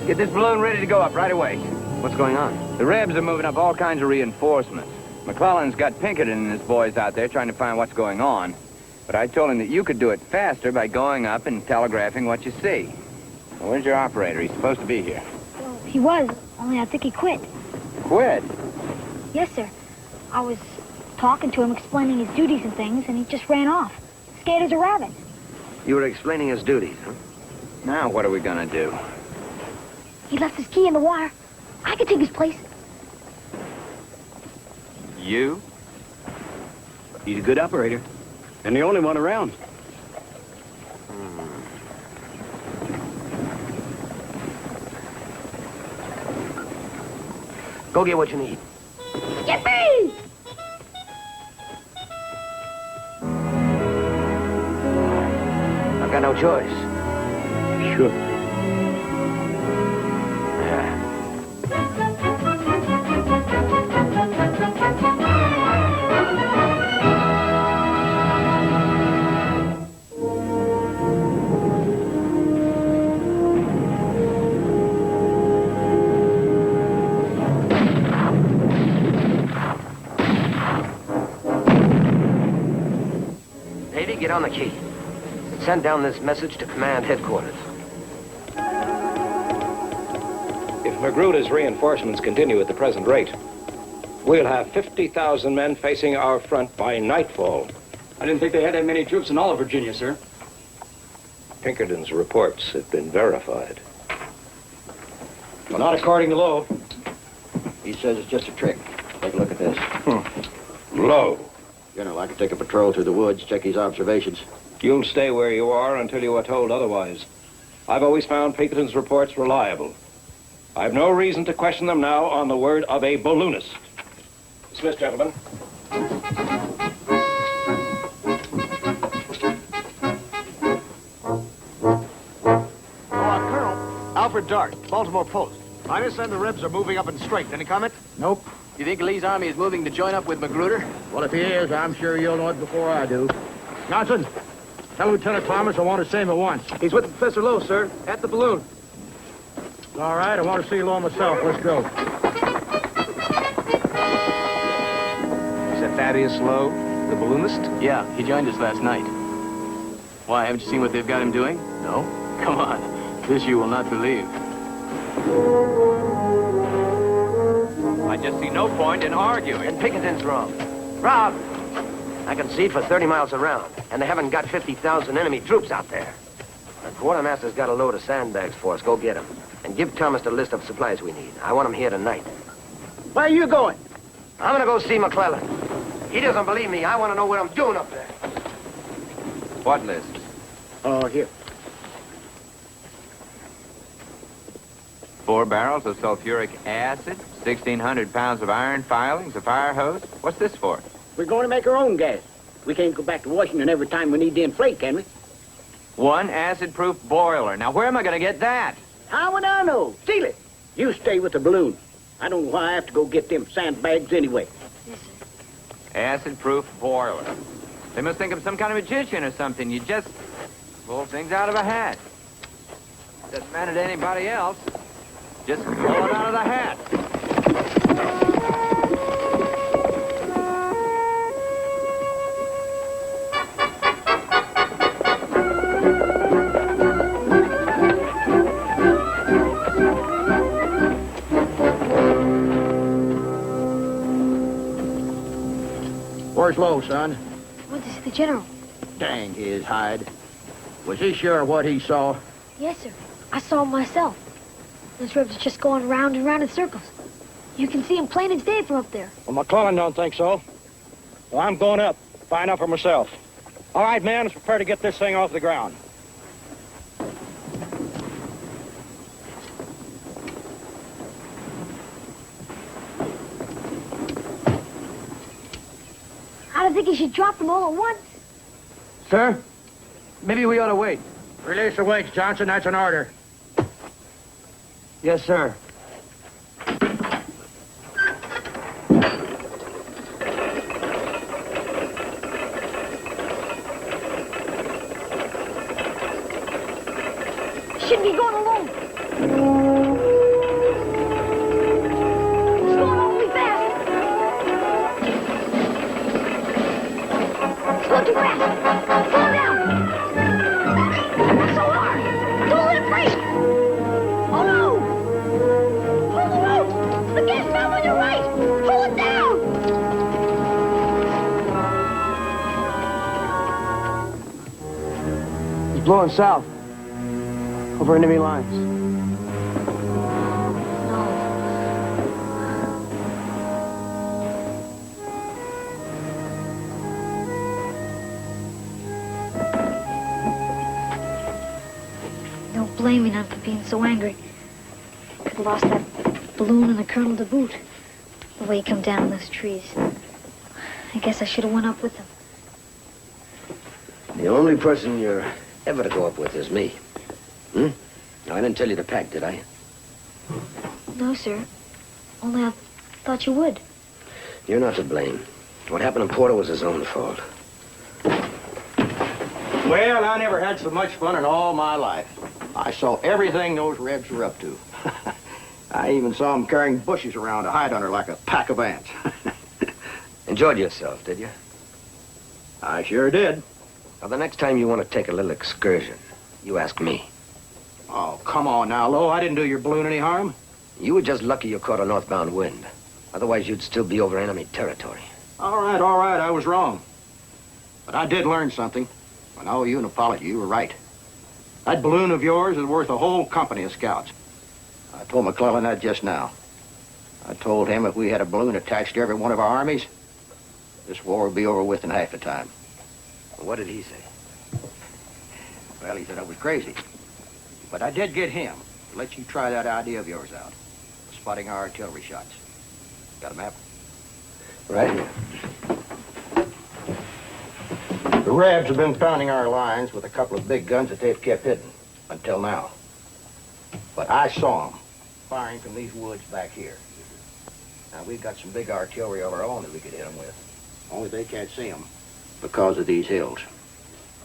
Get this balloon ready to go up right away. What's going on? The Rebs are moving up all kinds of reinforcements. McClellan's got Pinkerton and his boys out there trying to find what's going on. But I told him that you could do it faster by going up and telegraphing what you see. Well, where's your operator? He's supposed to be here. Well, he was, only I think he quit. Quit? Yes, sir. I was talking to him, explaining his duties and things, and he just ran off. Scared as a rabbit. You were explaining his duties, huh? Now what are we gonna do? He left his key in the wire. I could take his place. You? He's a good operator, and the only one around. Go get what you need. Yippee! I've got no choice. Sure. Davey, get on the key. Send down this message to command headquarters. If Magruder's reinforcements continue at the present rate, we'll have 50,000 men facing our front by nightfall. I didn't think they had that many troops in all of Virginia, sir. Pinkerton's reports have been verified. Well, not according to Lowe. He says it's just a trick. Take a look at this. Low. You know, I could take a patrol through the woods, check his observations. You'll stay where you are until you are told otherwise. I've always found Pinkerton's reports reliable. I've no reason to question them now on the word of a balloonist. Dismissed, gentlemen. Colonel, Alfred Dart, Baltimore Post. I understand the Rebs are moving up in strength. Any comment? Nope. You think Lee's army is moving to join up with Magruder? Well, if he is, I'm sure you'll know it before I do. Johnson, tell Lieutenant Thomas I want to see him at once. He's with Professor Lowe, sir, at the balloon. All right, I want to see Lowe myself. Let's go. Is that Thaddeus Lowe, the balloonist? Yeah, he joined us last night. Why, haven't you seen what they've got him doing? No? Come on. This you will not believe. I just see no point in arguing. And Pinkerton's wrong. Rob, I can see it for 30 miles around, and they haven't got 50,000 enemy troops out there. The quartermaster's got a load of sandbags for us. Go get them. And give Thomas the list of supplies we need. I want him here tonight. Where are you going? I'm gonna go see McClellan. He doesn't believe me. I want to know what I'm doing up there. What list? Oh, here. 4 barrels of sulfuric acid, 1,600 pounds of iron filings, a fire hose. What's this for? We're going to make our own gas. We can't go back to Washington every time we need to inflate, can we? 1 acid-proof boiler. Now, where am I going to get that? How would I know? Steal it. You stay with the balloon. I don't know why I have to go get them sandbags anyway. Acid-proof boiler. They must think I'm some kind of magician or something. You just pull things out of a hat. Doesn't matter to anybody else. Just pull it out of the hat. Where's Lowe, son? Went to see the general. Dang his hide. Was he sure of what he saw? Yes, sir. I saw him myself. Those Rebs are just going round and round in circles. You can see him plain as day from up there. Well, McClellan don't think so. Well, I'm going up. Find out for myself. All right, man, let's prepare to get this thing off the ground. I don't think you should drop them all at once. Sir, maybe we ought to wait. Release the weights, Johnson. That's an order. Yes, sir. Shouldn't be going alone. It's going awfully fast. Slow too fast. Slow down. Not so hard. Don't let it break. Oh no! Pull the rope. The gas valve on your right. Pull it down. He's blowing south. Over enemy lines. Don't blame me none for being so angry. Could have lost that balloon and the colonel to boot. The way he come down in those trees. I guess I should have went up with him. The only person you're ever to go up with is me. Hmm? No, I didn't tell you to pack, did I? No, sir. Only I thought you would. You're not to blame. What happened in Porter was his own fault. Well, I never had so much fun in all my life. I saw everything those Rebs were up to. I even saw them carrying bushes around to hide under like a pack of ants. Enjoyed yourself, did you? I sure did. Well, the next time you want to take a little excursion, you ask me. Oh, come on now, Lo. I didn't do your balloon any harm. You were just lucky you caught a northbound wind. Otherwise, you'd still be over enemy territory. All right, I was wrong. But I did learn something. And I owe you an apology. You were right. That balloon of yours is worth a whole company of scouts. I told McClellan that just now. I told him if we had a balloon attached to every one of our armies, this war would be over with in half the time. What did he say? Well, he said I was crazy. But I did get him to let you try that idea of yours out. Spotting our artillery shots. Got a map? Right here. The Rebs have been pounding our lines with a couple of big guns that they've kept hidden until now. But I saw them firing from these woods back here. Now, we've got some big artillery of our own that we could hit them with. Only they can't see them because of these hills.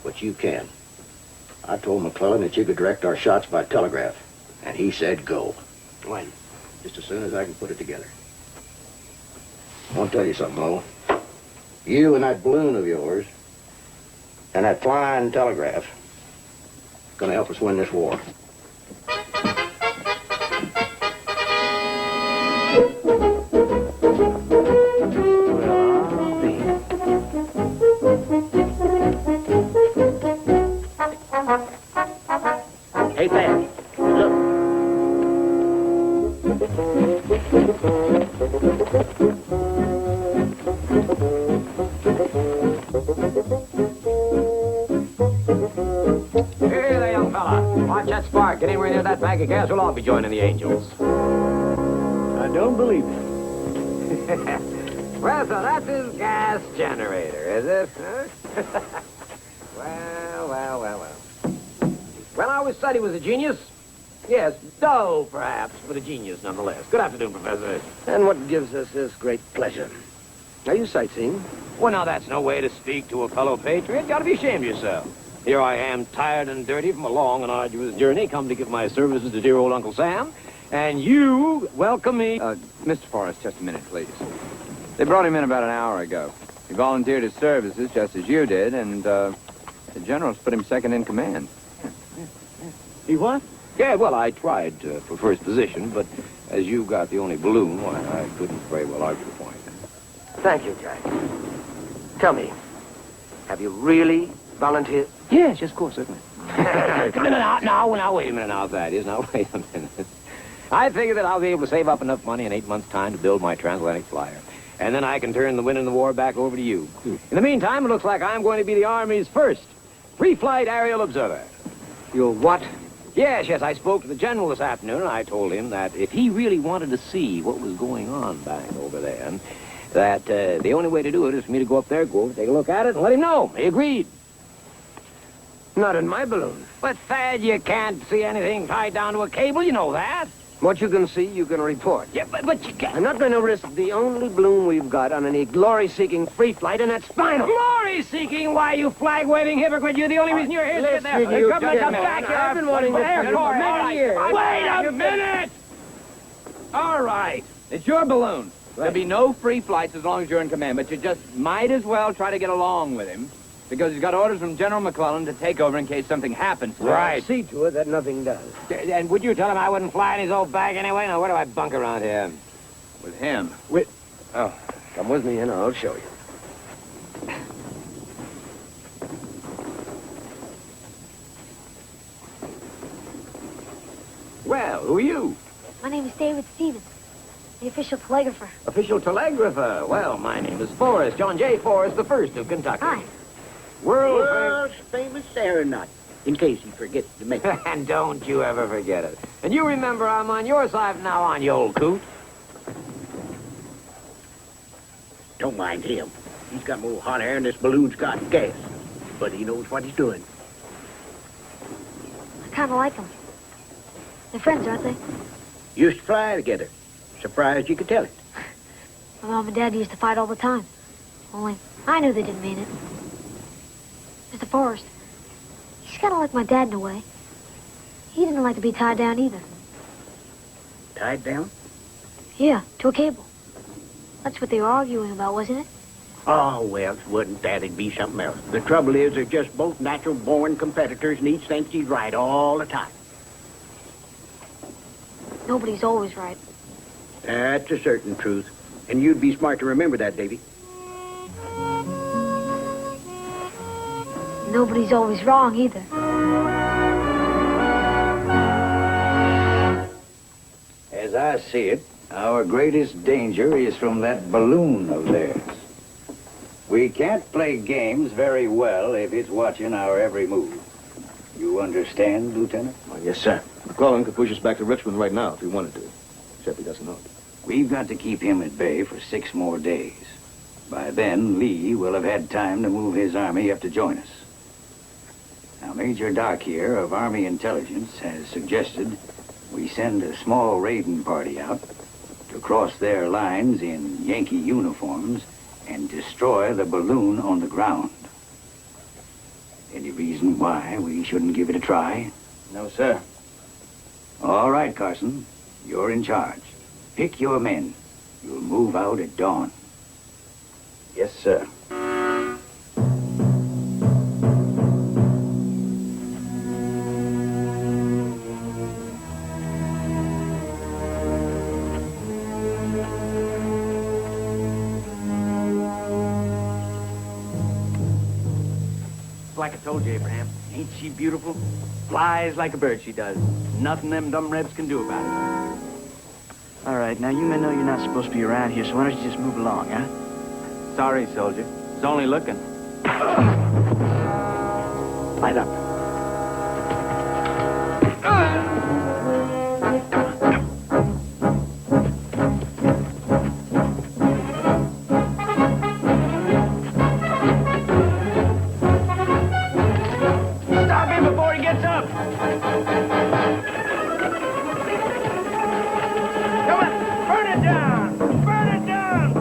But you can. I told McClellan that you could direct our shots by telegraph, and he said go. When? Just as soon as I can put it together. I want to tell you something, Mo. You and that balloon of yours and that flying telegraph going to help us win this war. Hey, Thad, look. Hey there, young fella. Watch that spark. Get anywhere near that bag of gas, we'll all be joining the Angels. I don't believe it. Well, so that's his gas generator, is it? Huh? Well. Well, I always said he was a genius. Yes, dull, perhaps, but a genius nonetheless. Good afternoon, Professor. And what gives us this great pleasure? Are you sightseeing? Well, now, that's no way to speak to a fellow patriot. You ought to be ashamed of yourself. Here I am, tired and dirty from a long and arduous journey, come to give my services to dear old Uncle Sam, and you welcome me. Mr. Forrest, just a minute, please. They brought him in about an hour ago. He volunteered his services just as you did, and the general's put him second in command. He what? Yeah, well, I tried for first position, but as you got the only balloon, why, I couldn't very well argue the point. Thank you, Jack. Tell me, have you really volunteered? Yes, of course, certainly. Now, wait a minute now, Thaddeus. Now, wait a minute. I figure that I'll be able to save up enough money in 8 months' time to build my transatlantic flyer. And then I can turn the win in the war back over to you. In the meantime, it looks like I'm going to be the Army's first free-flight aerial observer. You'll what? Yes, I spoke to the general this afternoon, and I told him that if he really wanted to see what was going on back over there, that the only way to do it is for me to go over, take a look at it, and let him know. He agreed. Not in my balloon. But, Thad, you can't see anything tied down to a cable, you know that. What you can see, you can report. Yeah, but you can't. I'm not going to risk the only balloon we've got on any glory-seeking free flight, and that's final. Glory-seeking? Why, you flag-waving hypocrite, you're the only reason you're here. Listen, there. you Come gentlemen, back here. I've been wanting this for many years. Wait a minute! All right. It's your balloon. There'll be no free flights as long as you're in command, but you just might as well try to get along with him, because he's got orders from General McClellan to take over in case something happens. Right. See to it that nothing does. And would you tell him I wouldn't fly in his old bag anyway? Now, where do I bunk around here? With him. Oh, come with me and I'll show you. Well, who are you? My name is David Stevens, the official telegrapher. Official telegrapher. Well, my name is Forrest, John J. Forrest, the first of Kentucky. Hi. World's famous aeronaut, in case he forgets to make it. And don't you ever forget it. And you remember I'm on your side from now on, you old coot. Don't mind him. He's got more hot air than this balloon's got gas. But he knows what he's doing. I kind of like them. They're friends, aren't they? Used to fly together. Surprised you could tell it. My mom and dad used to fight all the time. Only, I knew they didn't mean it. Mr. Forrest, he's kind of like my dad in a way. He didn't like to be tied down either. Tied down? Yeah, to a cable. That's what they were arguing about, wasn't it? Oh, well, wouldn't that? It'd be something else. The trouble is, they're just both natural-born competitors, and each thinks he's right all the time. Nobody's always right. That's a certain truth. And you'd be smart to remember that, Davy. Nobody's always wrong either. As I see it, our greatest danger is from that balloon of theirs. We can't play games very well if it's watching our every move. You understand, Lieutenant? Oh, yes, sir. McClellan could push us back to Richmond right now if he wanted to. Except he doesn't know it. We've got to keep him at bay for 6 more days. By then, Lee will have had time to move his army up to join us. Now, Major Doc here of Army Intelligence has suggested we send a small raiding party out to cross their lines in Yankee uniforms and destroy the balloon on the ground. Any reason why we shouldn't give it a try? No, sir. All right, Carson. You're in charge. Pick your men. You'll move out at dawn. Yes, sir. Like I told you, Abraham, ain't she beautiful? Flies like a bird, she does. Nothing them dumb rebs can do about it. All right, now you men know you're not supposed to be around here, so why don't you just move along, huh? Sorry, soldier. It's only looking. Light up. Stop him before he gets up! Come on, burn it down! Burn it down!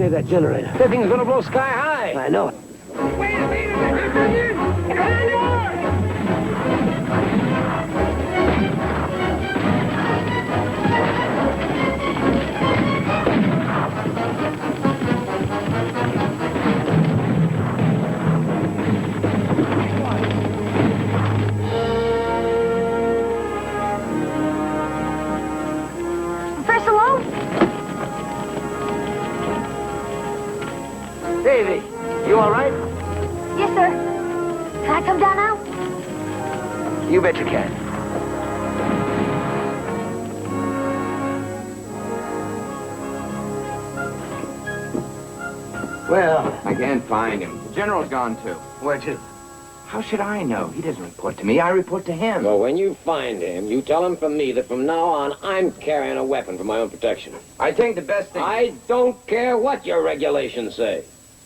hear that generator. That thing's gonna blow sky high. I know it. Wait a minute! Behind yours! Professor Lowe? Davy, you all right? Yes, sir. Can I come down now? You bet you can. Well, I can't find him. The general's gone, too. Where to? How should I know? He doesn't report to me. I report to him. Well, when you find him, you tell him from me that from now on, I'm carrying a weapon for my own protection. I think the best thing... I don't care what your regulations say.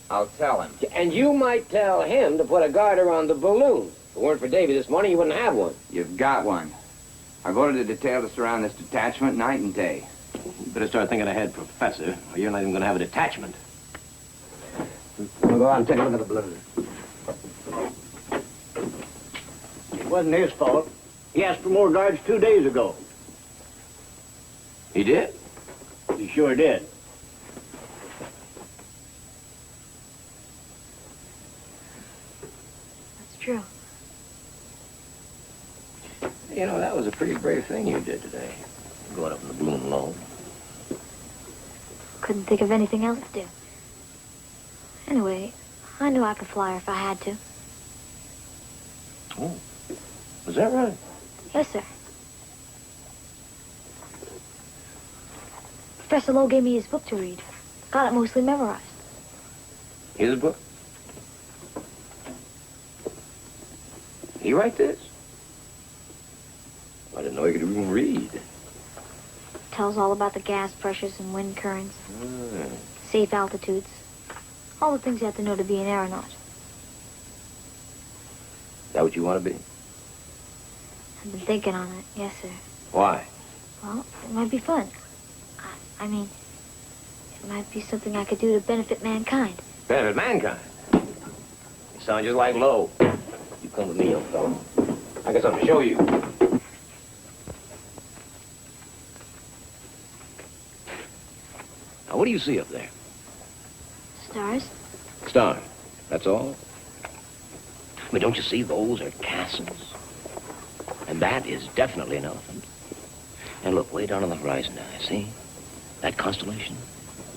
I'll tell him. And you might tell him to put a guard around the balloon. If it weren't for Davy this morning, you wouldn't have one. You've got one. I've ordered a detail to surround this detachment night and day. You better start thinking ahead, Professor, or you're not even going to have a detachment. We'll go out and take a look at the balloon. It wasn't his fault. He asked for more guards 2 days ago. He did? He sure did. That's true. You know, that was a pretty brave thing you did today. Going up in the balloon alone. Couldn't think of anything else to do. Anyway, I knew I could fly her if I had to. Oh, is that right? Yes, sir. Professor Lowe gave me his book to read. Got it mostly memorized. His book? Did he write this? I didn't know he could even read. Tells all about the gas pressures and wind currents, Ah. safe altitudes. All the things you have to know to be an aeronaut. Is that what you want to be? I've been thinking on it, yes, sir. Why? Well, it might be fun. I mean, it might be something I could do to benefit mankind. Benefit mankind? You sound just like Lowe. You come with me, young fellow. I got something to show you. Now, what do you see up there? Stars? Stars. That's all? I mean, don't you see those are castles? And that is definitely an elephant. And look, way down on the horizon now, see? That constellation?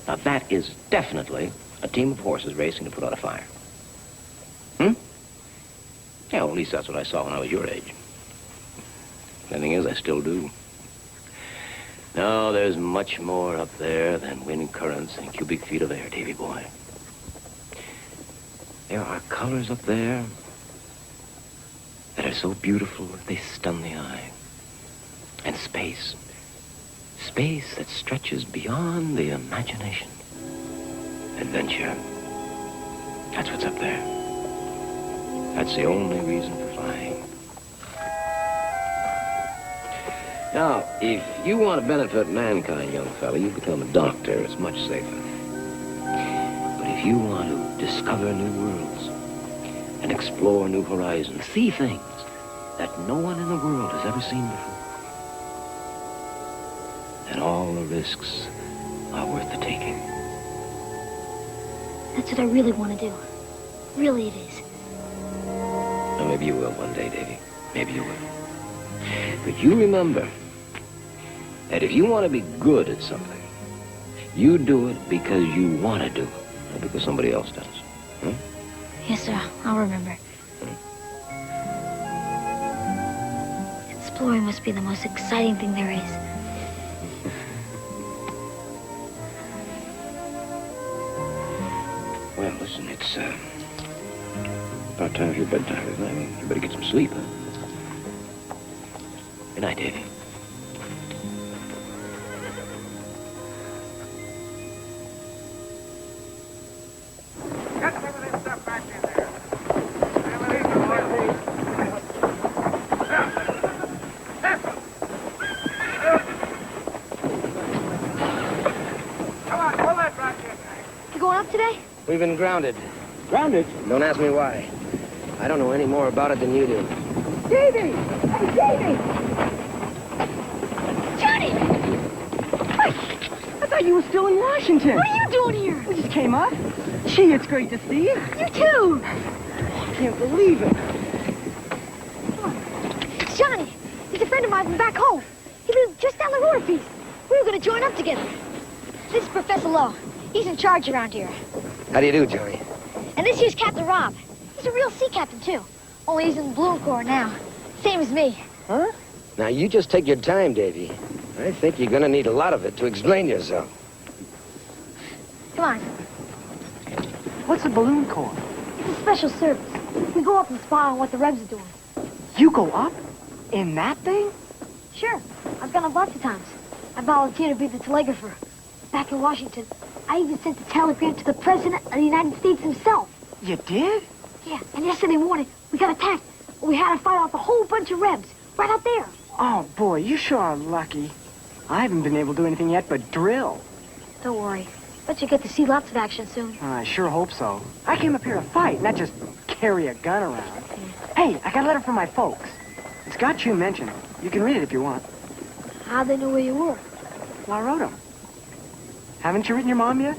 Now, that is definitely a team of horses racing to put out a fire. Hmm? Yeah, well, at least that's what I saw when I was your age. The thing is, I still do. No, there's much more up there than wind currents and cubic feet of air, Davy boy. There are colors up there that are so beautiful that they stun the eye. And space. Space that stretches beyond the imagination. Adventure. That's what's up there. That's the only reason for flying. Now, if you want to benefit mankind, young fella, you become a doctor. It's much safer. But if you want to discover new worlds and explore new horizons, see things that no one in the world has ever seen before, then all the risks are worth the taking. That's what I really want to do. Really it is. Now, maybe you will one day, Davy. Maybe you will. But you remember that if you want to be good at something, you do it because you want to do it, not because somebody else does. Hmm? Yes, sir. I'll remember. Exploring must be the most exciting thing there is. Well, listen, it's about time for your bedtime, isn't it? I mean, you better get some sleep, huh? Good night, Davy. You We've been grounded. Grounded? Don't ask me why. I don't know any more about it than you do. Davy! Hey, Davy! Johnny! I thought you were still in Washington. What are you doing here? We just came up. Gee, it's great to see you. You too! I can't believe it. It's Johnny. He's a friend of mine from back home. He lives just down the road a piece. We were going to join up together. This is Professor Lowe. He's in charge around here. How do you do, Johnny? And this here's Captain Rob. He's a real sea captain, too. Only he's in the Balloon Corps now. Same as me. Huh? Now, you just take your time, Davy. I think you're going to need a lot of it to explain yourself. Come on. What's a balloon corps? It's a special service. We go up and spy on what the Rebs are doing. You go up? In that thing? Sure. I've gone up lots of times. I volunteered to be the telegrapher. Back in Washington, I even sent a telegram to the President of the United States himself. You did? Yeah, and yesterday morning, we got attacked. We had to fight off a whole bunch of Rebs, right out there. Oh, boy, you sure are lucky. I haven't been able to do anything yet but drill. Don't worry. Bet you get to see lots of action soon. I sure hope so. I came up here to fight, not just carry a gun around. Hey, I got a letter from my folks. It's got you mentioned. You can read it if you want. How'd they know where you were? Well, I wrote them. Haven't you written your mom yet?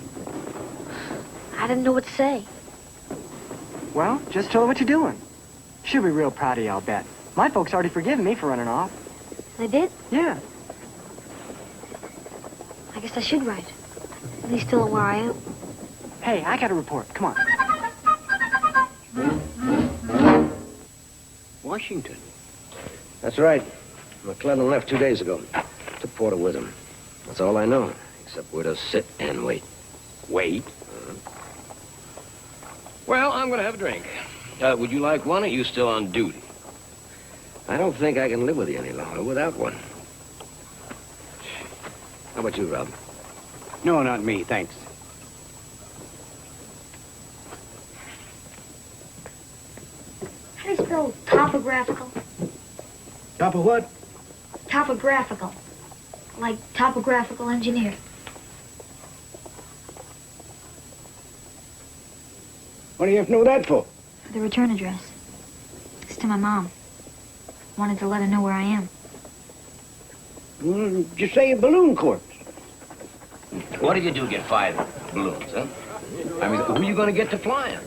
I didn't know what to say. Well, just tell her what you're doing. She'll be real proud of you, I'll bet. My folks already forgiven me for running off. They did? Yeah. I guess I should write. At least tell them where I am. Hey, I got a report. Come on. Washington. That's right. McClellan left 2 days ago. Took Porter with him. That's all I know, except we're to sit and wait. Wait? Well, I'm going to have a drink. Would you like one, or are you still on duty? I don't think I can live with you any longer without one. How about you, Rob? No, not me, thanks. How do you spell topographical? Top of what? Topographical. Like topographical engineer. What do you have to know that for? For the return address. It's to my mom. Wanted to let her know where I am. Well, just say a balloon corps. What did you do get 5 balloons, huh? I mean, who are you going to get to flying?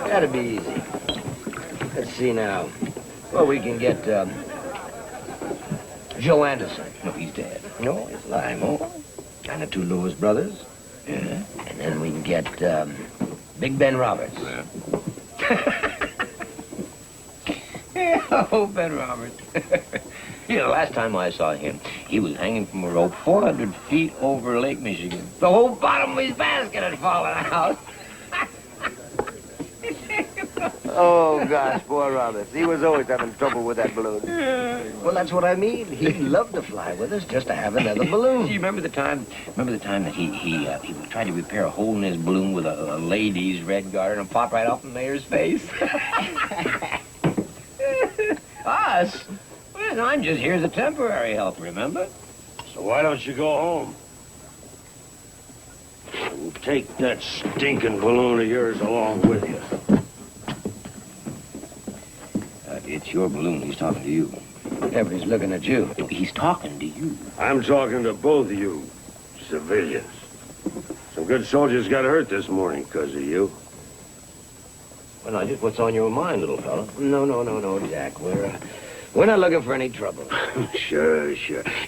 That'd be easy. Let's see now. Well, we can get, Joe Anderson. No, he's dead. No, he's alive. Oh, and the 2 Lewis brothers. Yeah. And then we can get, Big Ben Roberts. Yeah. Oh, Ben Roberts. You know, last time I saw him, he was hanging from a rope 400 feet over Lake Michigan. The whole bottom of his basket had fallen out. Oh, gosh, poor Roberts. He was always having trouble with that balloon. Well, that's what I mean. He loved to fly with us just to have another balloon. Do you remember the time? That he tried to repair a hole in his balloon with a lady's red garter and popped right off the mayor's face? Us? Well, I'm just here as a temporary help, remember? So why don't you go home? And take that stinking balloon of yours along with you. It's your balloon. He's talking to you. Yeah, but he's looking at you. He's talking to you. I'm talking to both of you, civilians. Some good soldiers got hurt this morning because of you. Well, now, just what's on your mind, little fella? No, Jack. We're not looking for any trouble. Sure.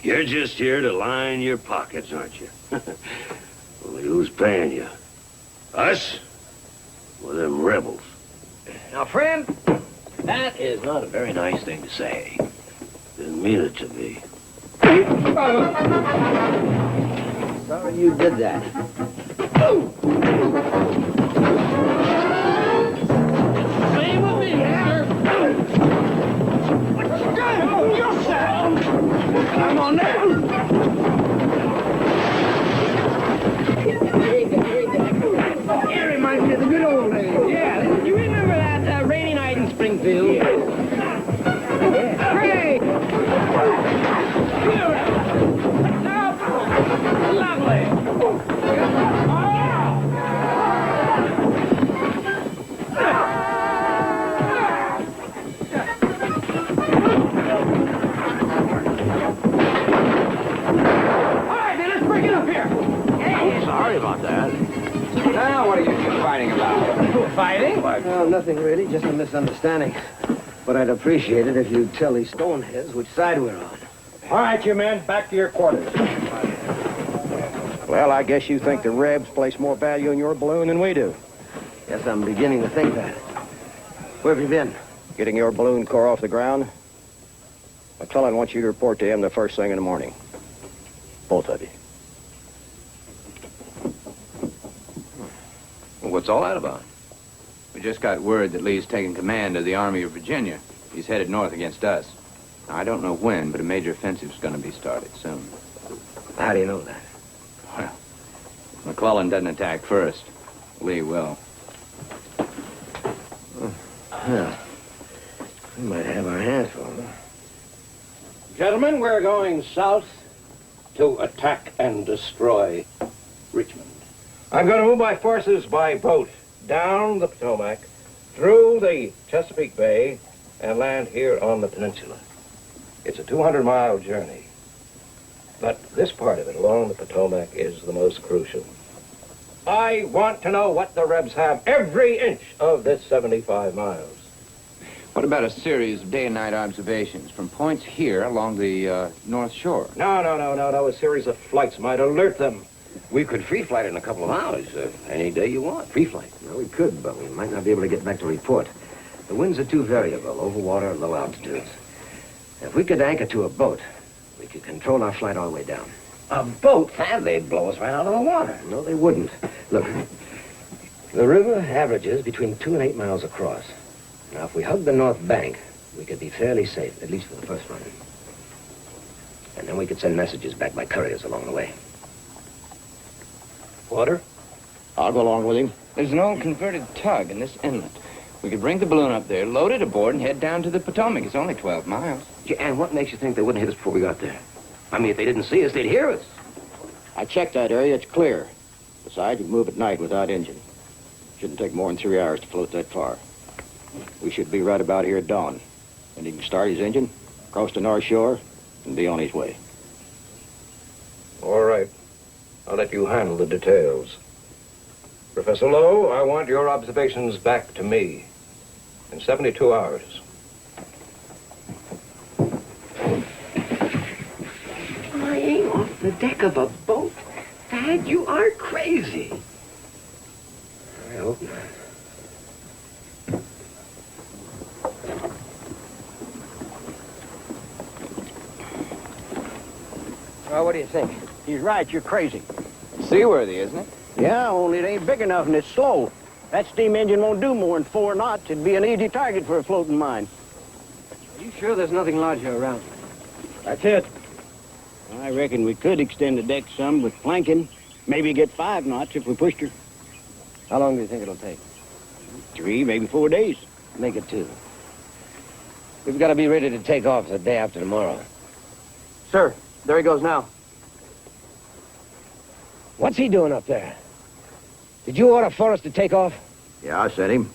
You're just here to line your pockets, aren't you? Only who's paying you? Us? Well, them rebels. Now, friend, that is not a very nice thing to say. Didn't mean it to be. Sorry you did that. Same with me, sir. Come on now. It reminds me of the good old days. Yeah, you remember that rainy night in Springfield? Yeah. Great! Lovely! Oh, nothing really, just a misunderstanding. But I'd appreciate it if you'd tell these stoneheads which side we're on. All right, you men, back to your quarters. Well, I guess you think the Rebs place more value in your balloon than we do. Yes, I'm beginning to think that. Where have you been? Getting your balloon core off the ground? McClellan wants you to report to him the first thing in the morning. Both of you. Well, what's all that about? We just got word that Lee's taking command of the Army of Virginia. He's headed north against us. Now, I don't know when, but a major offensive's going to be started soon. How do you know that? Well, if McClellan doesn't attack first, Lee will. Well, we might have our hands full. Gentlemen, we're going south to attack and destroy Richmond. I'm going to move my forces by boat down the Potomac, through the Chesapeake Bay, and land here on the peninsula. It's a 200-mile journey. But this part of it along the Potomac is the most crucial. I want to know what the Rebs have every inch of this 75 miles. What about a series of day and night observations from points here along the North Shore? No. A series of flights might alert them. We could free flight in a couple of hours, any day you want. Free flight? No, we could, but we might not be able to get back to report. The winds are too variable, over water, low altitudes. If we could anchor to a boat, we could control our flight all the way down. A boat? And they'd blow us right out of the water. No, they wouldn't. Look, the river averages between 2 and 8 miles across. Now, if we hug the north bank, we could be fairly safe, at least for the first run. And then we could send messages back by couriers along the way. Water? I'll go along with him. There's an old converted tug in this inlet. We could bring the balloon up there, load it aboard, and head down to the Potomac. It's only 12 miles. And what makes you think they wouldn't hit us before we got there? I mean, if they didn't see us, they'd hear us. I checked that area. It's clear. Besides, you can move at night without engine. Shouldn't take more than 3 hours to float that far. We should be right about here at dawn. And he can start his engine, cross the North Shore, and be on his way. All right. I'll let you handle the details. Professor Lowe, I want your observations back to me in 72 hours. Flying off the deck of a boat? Thad, you are crazy. I hope not. Well, what do you think? He's right, you're crazy. Seaworthy, isn't it? Yeah, only it ain't big enough and it's slow. That steam engine won't do more than 4 knots. It'd be an easy target for a floating mine. Are you sure there's nothing larger around? That's it. I reckon we could extend the deck some with planking. Maybe get 5 knots if we pushed her. How long do you think it'll take? 3, maybe 4 days. Make it 2. We've got to be ready to take off the day after tomorrow. Sir, there he goes now. What's he doing up there? Did you order Forrest to take off? Yeah, I sent him.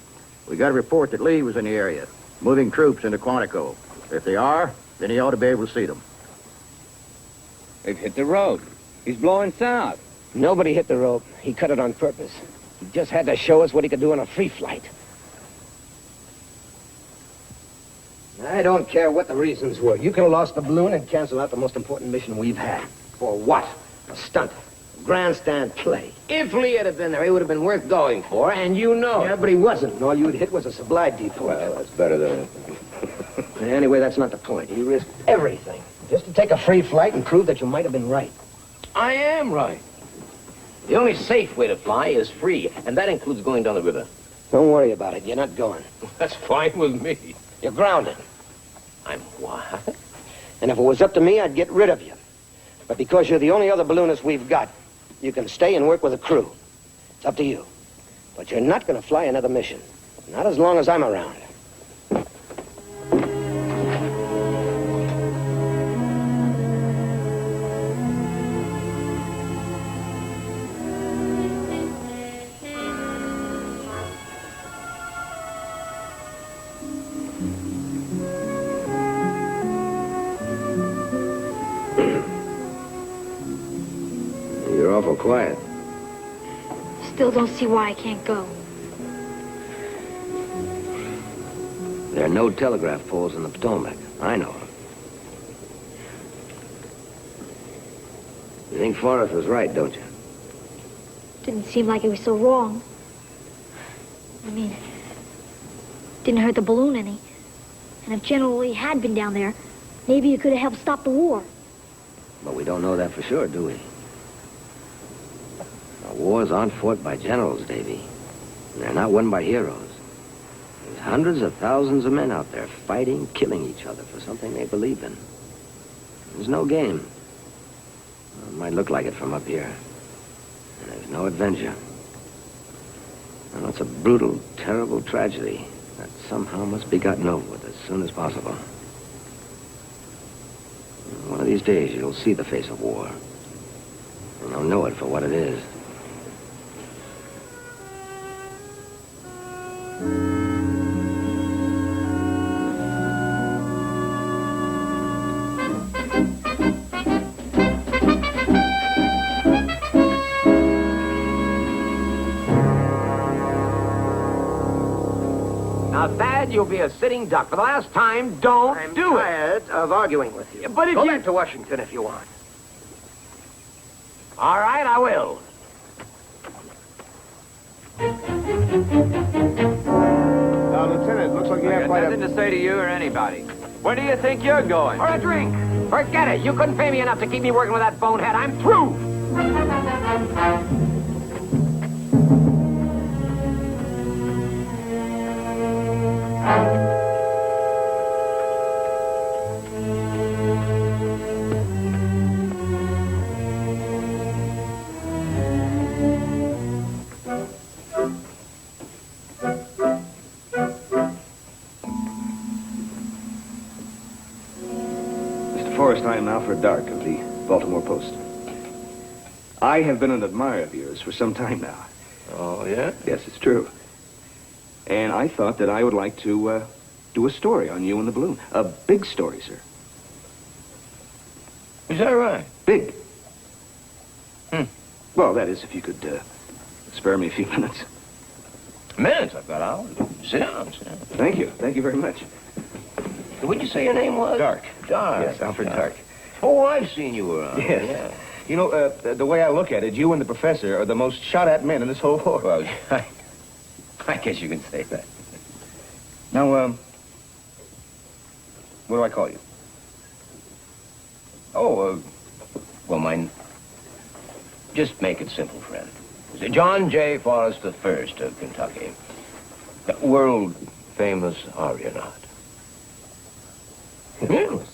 We got a report that Lee was in the area, moving troops into Quantico. If they are, then he ought to be able to see them. They've hit the road. He's blowing south. Nobody hit the rope. He cut it on purpose. He just had to show us what he could do on a free flight. I don't care what the reasons were. You could have lost the balloon and canceled out the most important mission we've had. For what? A stunt. A grandstand play. If Lee had been there, he would have been worth going for, and you know. Yeah, but he wasn't. And all you'd hit was a supply depot. Well, that's better than... Anyway, that's not the point. You risked everything just to take a free flight and prove that you might have been right. I am right. The only safe way to fly is free, and that includes going down the river. Don't worry about it. You're not going. That's fine with me. You're grounded. I'm what? And if it was up to me, I'd get rid of you. But because you're the only other balloonist we've got, you can stay and work with the crew. It's up to you. But you're not going to fly another mission. Not as long as I'm around. You're awful quiet. Still don't see why I can't go. There are no telegraph poles in the Potomac. I know. You think Forrest was right, don't you? Didn't seem like it was so wrong. I mean, didn't hurt the balloon any. And if General Lee had been down there, maybe he could have helped stop the war. But we don't know that for sure, do we? Wars aren't fought by generals, Davy. And they're not won by heroes. There's hundreds of thousands of men out there fighting, killing each other for something they believe in. There's no game. Well, it might look like it from up here. And there's no adventure. Well, it's a brutal, terrible tragedy that somehow must be gotten over with as soon as possible. One of these days, you'll see the face of war. And you'll know it for what it is. Now, Thad, you'll be a sitting duck. For the last time, don't do it. I'm tired of arguing with you. But if Go you... back to Washington if you want. All right, I will. Lieutenant, looks like you have quite nothing to say to you or anybody. Where do you think you're going? For a drink. Forget it. You couldn't pay me enough to keep me working with that bonehead. I'm through. Forrest, I am Alfred Dark of the Baltimore Post. I have been an admirer of yours for some time now. Oh, yeah? Yes, it's true. And I thought that I would like to do a story on you and the balloon. A big story, sir. Is that right? Big. Well, that is, if you could spare me a few minutes. Minutes? I've got hours. Sit down, sit down. Thank you. Thank you very much. What'd you say your name was? Dark. Dark. Yes, Alfred Dark. Oh, I've seen you around. Yes. Yeah. You know, the way I look at it, you and the professor are the most shot-at men in this whole war. Well, I guess you can say that. Now, what do I call you? Oh, well, mine... Just make it simple, friend. John J. Forrest I of Kentucky. World famous, are you not? Yes,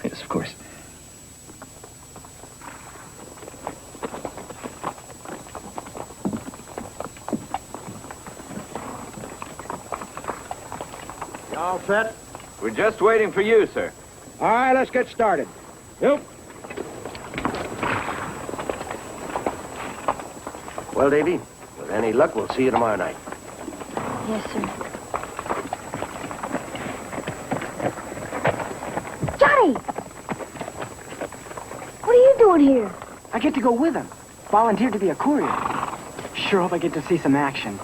yes, of course. You all set? We're just waiting for you, sir. All right, let's get started. Yep. Well, Davy, with any luck, we'll see you tomorrow night. Yes, sir. Johnny! What are you doing here? I get to go with him. Volunteered to be a courier. Sure hope I get to see some action.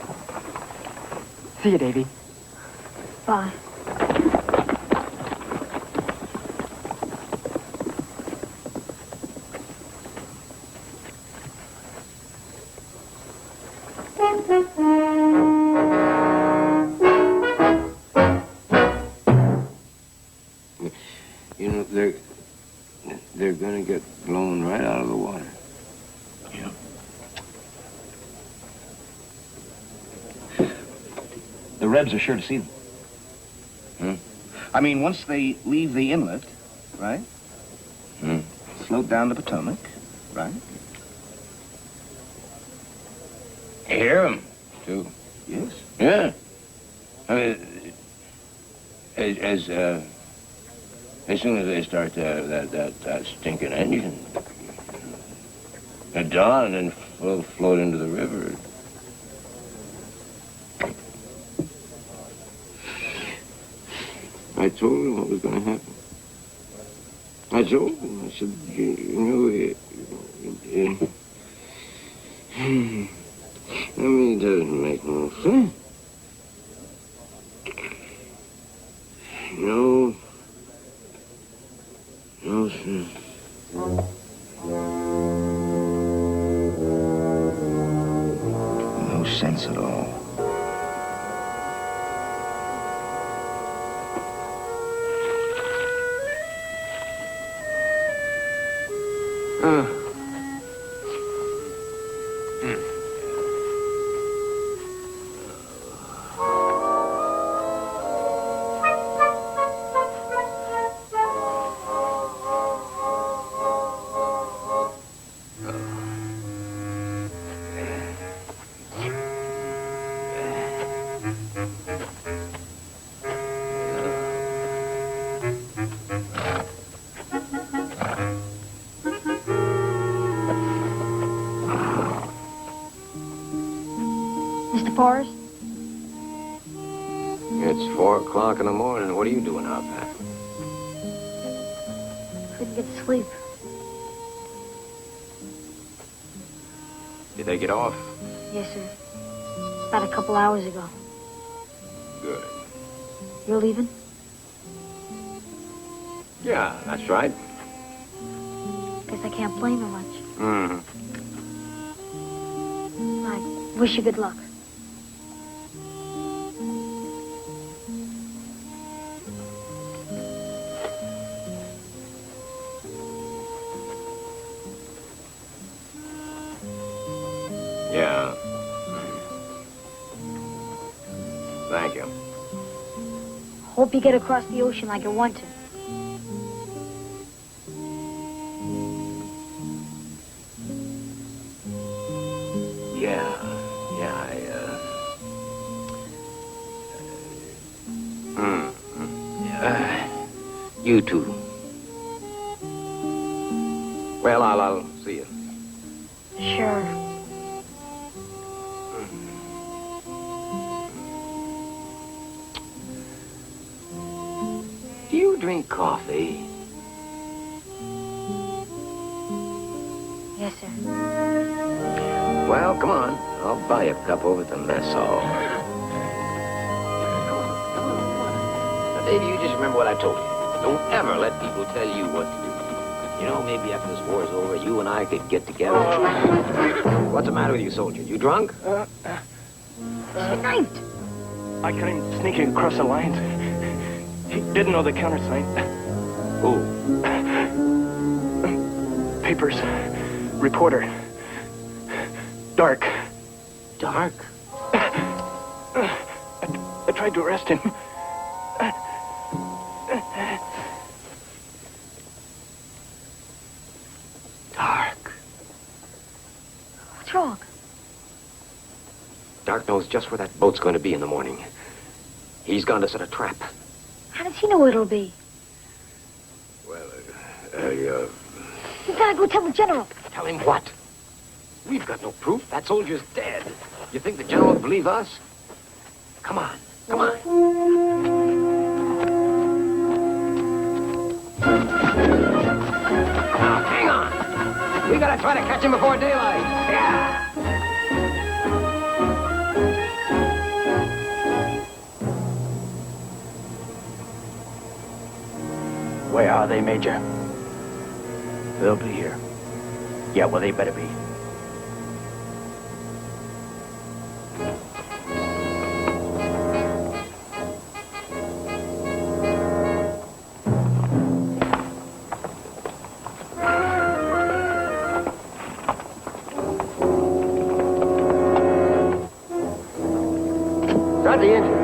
See you, Davy. Bye. You know, they're gonna get blown right out of the water. Yeah. The Rebs are sure to see them. I mean, once they leave the inlet, right? Float down the Potomac, right? You hear them, too. Yes. Yeah. I mean, as soon as they start that stinking engine, at dawn and float into the river. I told him what was going to happen. I told him, I said, you know, I mean, it doesn't make no sense. No. No, sir. No sense at all. Mr. Forrest? It's 4 o'clock in the morning. What are you doing out there? Couldn't get to sleep. Did they get off? Yes, sir. About a couple hours ago. Good. You're leaving? Yeah, that's right. Guess I can't blame her much. Mm-hmm. I wish you good luck. Yeah. Thank you. Hope you get across the ocean like you want to. Yeah, you too. Well, I'll see you. Sure. Do you drink coffee? Yes, sir. Well, come on. I'll buy a cup over at the mess hall. Now, Davy, you just remember what I told you. Don't ever let people tell you what to do. You know, maybe after this war's over, you and I could get together. What's the matter with you, soldier? You drunk? Sniped! I caught him sneaking across the lines. He didn't know the countersign. Who? Papers. Reporter. Dark. Dark? I tried to arrest him. Dark. What's wrong? Dark knows just where that boat's going to be in the morning. He's gone to set a trap. How does he know where it'll be? Well, You gotta go tell the general. Tell him what? We've got no proof. That soldier's dead. You think the general will believe us? Come on. Come on. Now, hang on. We gotta try to catch him before daylight. Yeah. Where are they, Major? They'll be here. Yeah, well, they better be. Start the engine.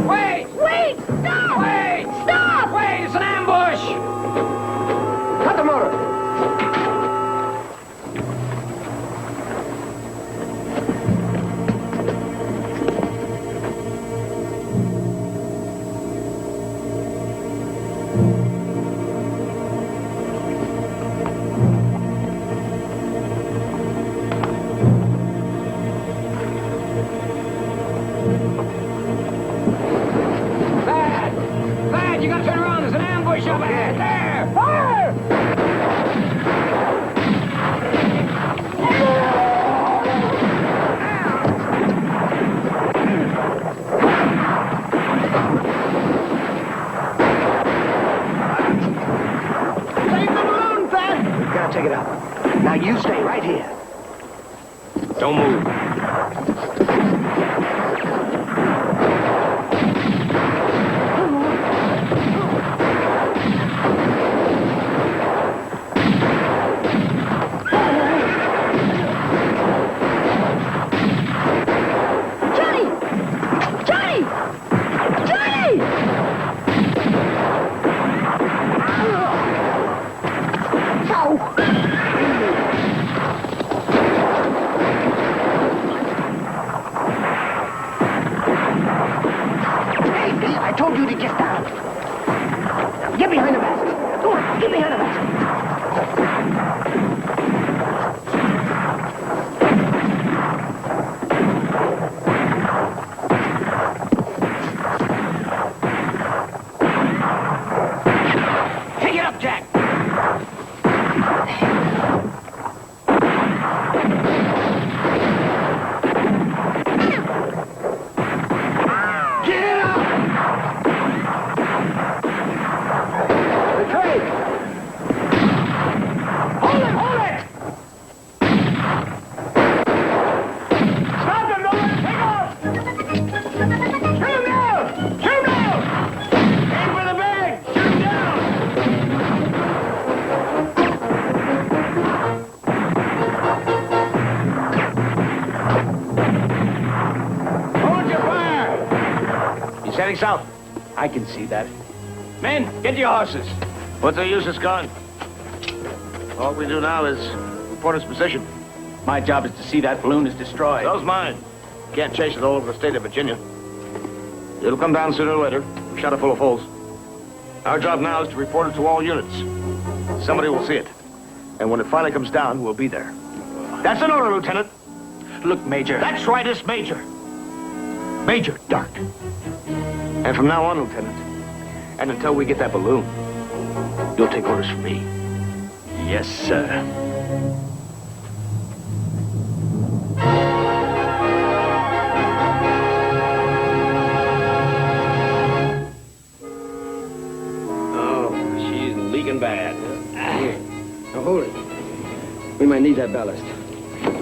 Wait! Wait! Stop! Wait! Stop! Wait! It's an ambush! Cut the motor! Don't move. I told you to get down. Get behind the basket. Go on, get behind the basket. Take it up, Jack. Heading south. I can see that. Men, get your horses. What's the use? It's gone. All we do now is report its position. My job is to see that balloon is destroyed. So's mine. Can't chase it all over the state of Virginia. It'll come down sooner or later, shot it full of holes. Our job now is to report it to all units. Somebody will see it. And when it finally comes down, we'll be there. That's an order, Lieutenant. Look, Major. That's right, it's Major. Major Dark. And from now on, Lieutenant, and until we get that balloon, you'll take orders from me. Yes, sir. Oh, she's leaking bad. Now, hold it. We might need that ballast.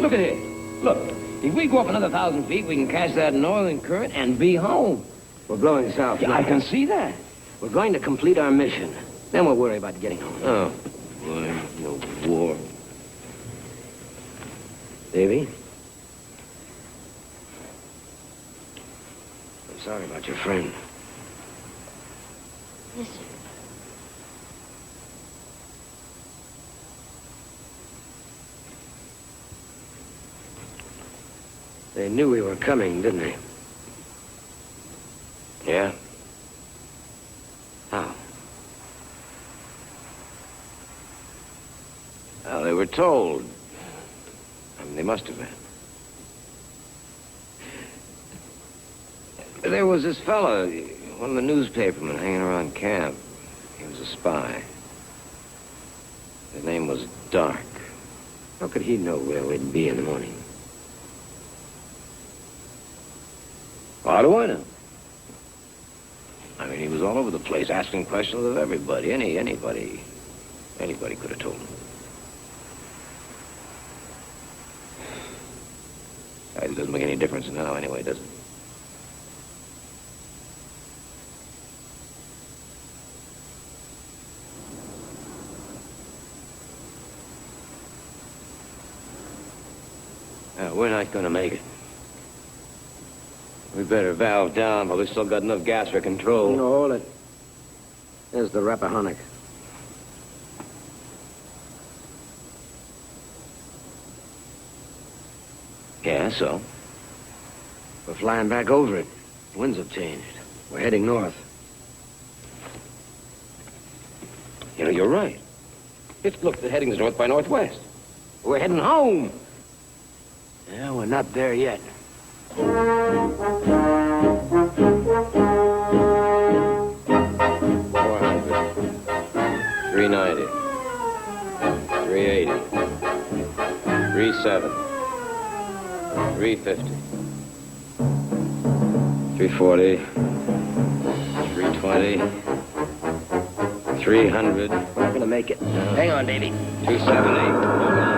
Look at it. Look, if we go up another 1,000 feet, we can catch that northern current and be home. We're blowing south. Yeah, I can see that. We're going to complete our mission. Then we'll worry about getting home. Oh, boy, no war. Davy? I'm sorry about your friend. Yes, sir. They knew we were coming, didn't they? Yeah. How? Well, they were told. I mean, they must have been. There was this fella, one of the newspapermen hanging around camp. He was a spy. His name was Dark. How could he know where we'd be in the morning? How do I know? I mean, he was all over the place asking questions of everybody. Anybody could have told him. It doesn't make any difference now anyway, does it? We're not going to make it. We better valve down, but we still got enough gas for control. No, hold it. There's the Rappahannock. Yeah, so? We're flying back over it. Winds have changed. We're heading north. You know, you're right. Look, the heading's north by northwest. We're heading home. Yeah, we're not there yet. 390, 380, 37, 350, 340, 320, 300. We're not gonna make it. Hang on, Davy. 270. Hold on.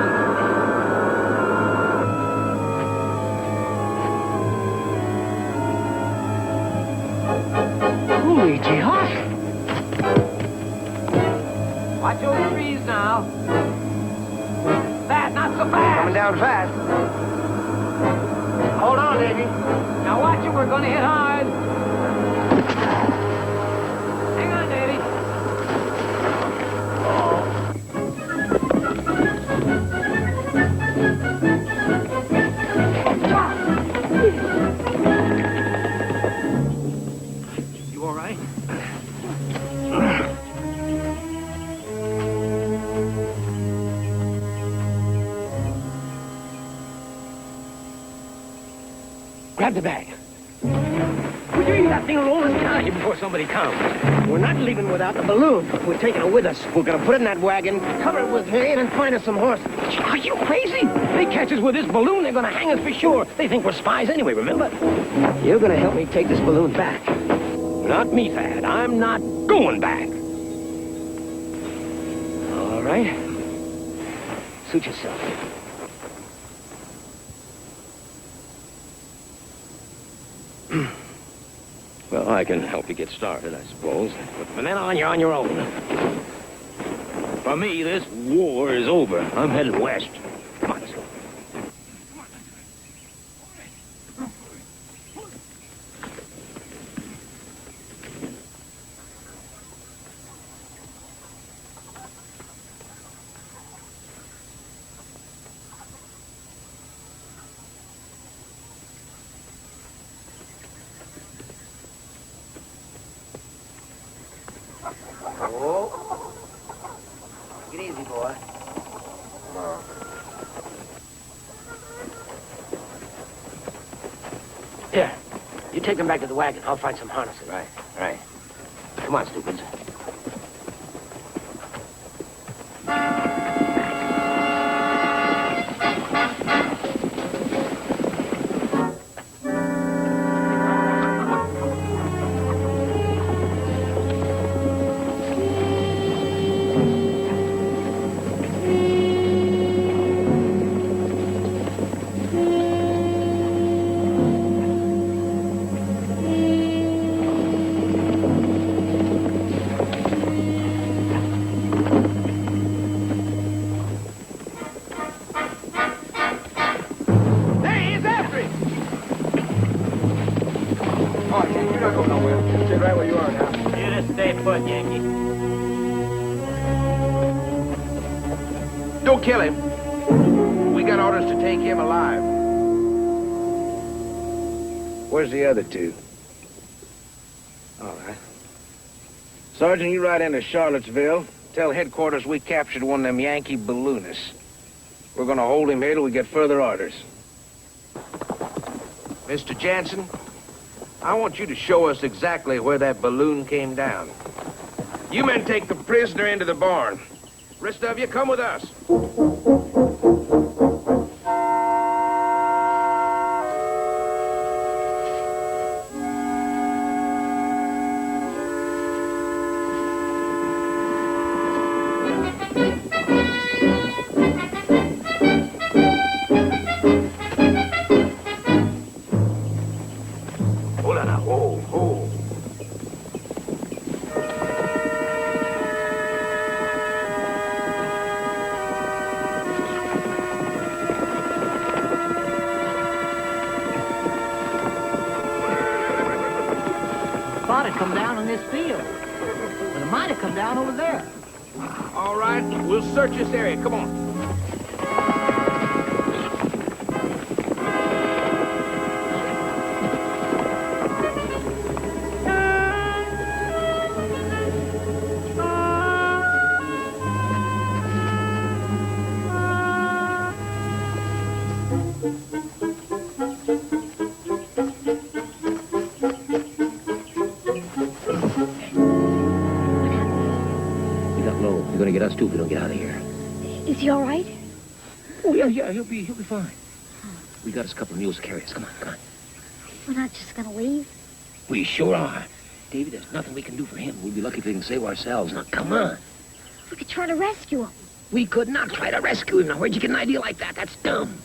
Hey, Hoss! Watch those trees now. Fast, not so fast. Coming down fast. Hold on, Davy. Now watch it, we're gonna hit hard. Hang on, Davy. You all right? Grab the bag. Would you leave that thing alone and get out of here before somebody comes? We're not leaving without the balloon. We're taking it with us. We're gonna put it in that wagon, cover it with hay, and then find us some horses. Are you crazy? They catch us with this balloon, they're gonna hang us for sure. They think we're spies anyway, remember? You're gonna help me take this balloon back. Not me, Thad. I'm not going back. All right. Suit yourself. Well, I can help you get started, I suppose. But from then on, you're on your own. For me, this war is over. I'm headed west. Come on, let's go. Oh. Get easy, boy. Here. You take them back to the wagon. I'll find some harnesses. Right, right. Come on, stupids. Don't kill him. We got orders to take him alive. Where's the other two? All right. Sergeant, you ride into Charlottesville. Tell headquarters we captured one of them Yankee balloonists. We're gonna hold him here till we get further orders. Mr. Jansen, I want you to show us exactly where that balloon came down. You men take the prisoner into the barn. Rest of you, come with us. Hold on now. Whoa, whoa. Thought it'd come down in this field. But it might have come down over there. All right, we'll search this area. Come on. You're gonna get us too if we don't get out of here. Is he all right? Oh, yeah, he'll be fine. We got us a couple of mules to carry us. Come on. We're not just gonna leave. We sure are. Davy, there's nothing we can do for him. We'll be lucky if we can save ourselves. Now, come on. We could try to rescue him. We could not try to rescue him. Now, where'd you get an idea like that? That's dumb.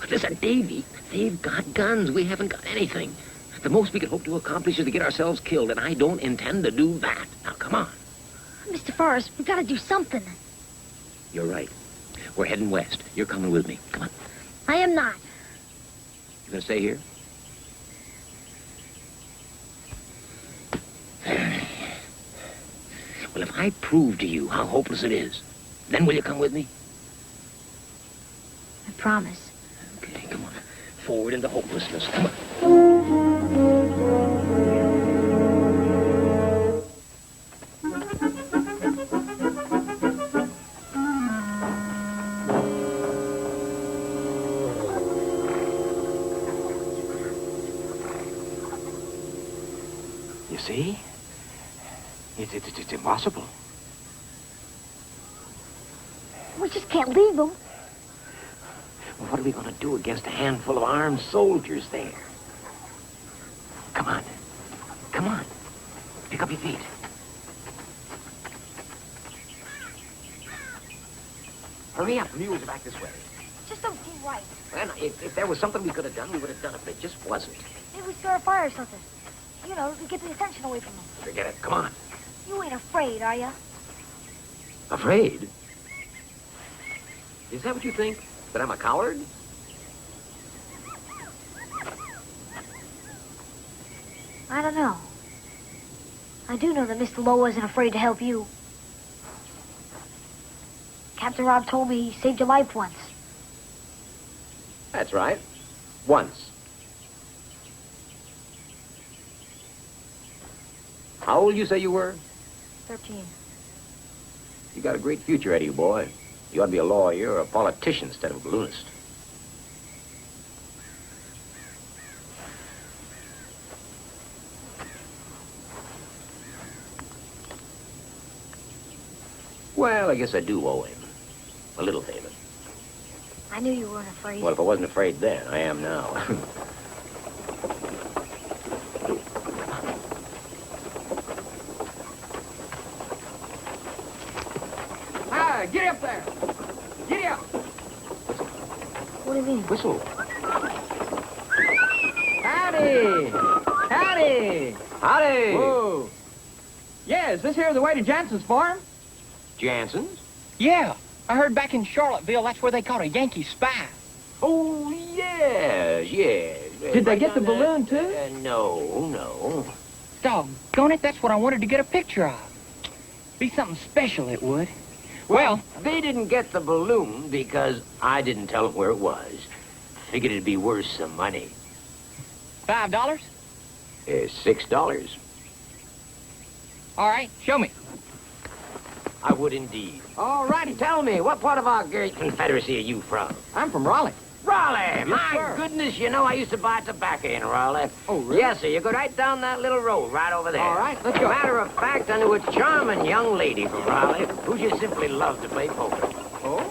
But listen, Davy, they've got guns. We haven't got anything. The most we could hope to accomplish is to get ourselves killed, and I don't intend to do that. Now, come on. Mr. Forrest, we've got to do something. You're right. We're heading west. You're coming with me. Come on. I am not. You gonna stay here? Well, if I prove to you how hopeless it is, then will you come with me? I promise. Okay, come on. Forward into hopelessness. Come on. You see? It's impossible. We just can't leave them. Well, what are we going to do against a handful of armed soldiers there? Come on. Come on. Pick up your feet. Hurry up. The mules are back this way. Just don't seem right. Well, if there was something we could have done, we would have done it, but it just wasn't. Maybe we start a fire or something. You know, to get the attention away from them. Forget it. Come on. You ain't afraid, are you? Afraid? Is that what you think? That I'm a coward? I don't know. I do know that Mr. Lowe wasn't afraid to help you. Captain Rob told me he saved your life once. That's right. Once. How old you say you were? 13. You got a great future ahead of you, boy. You ought to be a lawyer or a politician instead of a balloonist. Well, I guess I do owe him a little favor. I knew you weren't afraid. Well, if I wasn't afraid then, I am now. Get up there! Get up! What do you mean? Whistle. Howdy! Howdy! Howdy! Whoa! Yeah, is this here the way to Jansen's farm? Jansen's? Yeah. I heard back in Charlottesville that's where they caught a Yankee spy. Oh, yes. Did they get the balloon, too? No. Doggone it, that's what I wanted to get a picture of. Be something special, it would. Well, they didn't get the balloon because I didn't tell them where it was. Figured it'd be worth some money. $5? $6. All right, show me. I would indeed. All righty. Tell me, what part of our great Confederacy are you from? I'm from Raleigh. Raleigh! My sir. goodness, you know, I used to buy tobacco in Raleigh. Oh, really? Yes, sir. You go right down that little road right over there. All right, let's go. Matter of fact, I knew a charming young lady from Raleigh who just simply loved to play poker. Oh?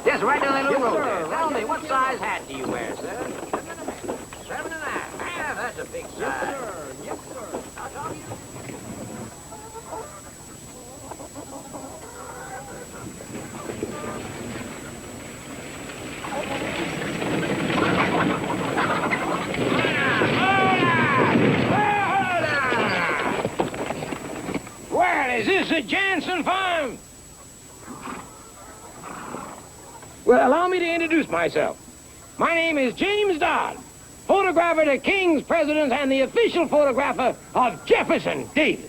Yes, right down that little Yes, road sir. there. Tell me, what size hat do you wear, sir? 7 1/2. Yeah, that's a big size. Yes, sir. I'll talk to you. Well, is this a Jansen farm? Well, allow me to introduce myself. My name is James Dodd, photographer to kings, presidents, and the official photographer of Jefferson Davis.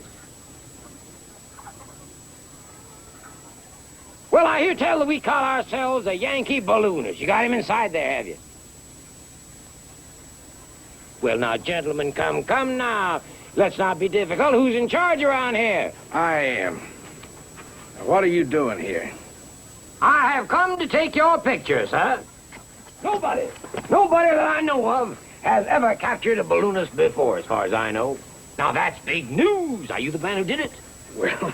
Well, I hear tell that we call ourselves the Yankee Ballooners. You got him inside there, have you? Well, now, gentlemen, come now. Let's not be difficult. Who's in charge around here? I am. Now, what are you doing here? I have come to take your picture, sir. Nobody that I know of has ever captured a balloonist before, as far as I know. Now, that's big news. Are you the man who did it? Well,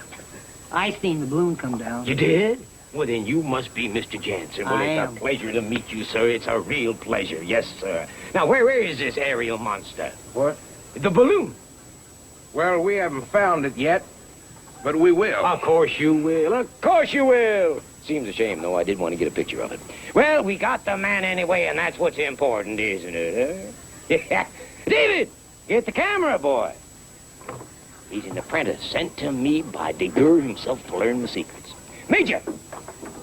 I seen the balloon come down. You did? Well, then you must be Mr. Jansen. Well, I it's am. a pleasure to meet you, sir. It's a real pleasure. Yes, sir. Now, where is this aerial monster? what? The balloon. Well, we haven't found it yet, but we will. Of course you will. Of course you will. Seems a shame, though. I did want to get a picture of it. Well, we got the man anyway, and that's what's important, isn't it? Huh? Yeah. David! Get the camera, boy. He's an apprentice sent to me by De Burr himself to learn the secrets. Major!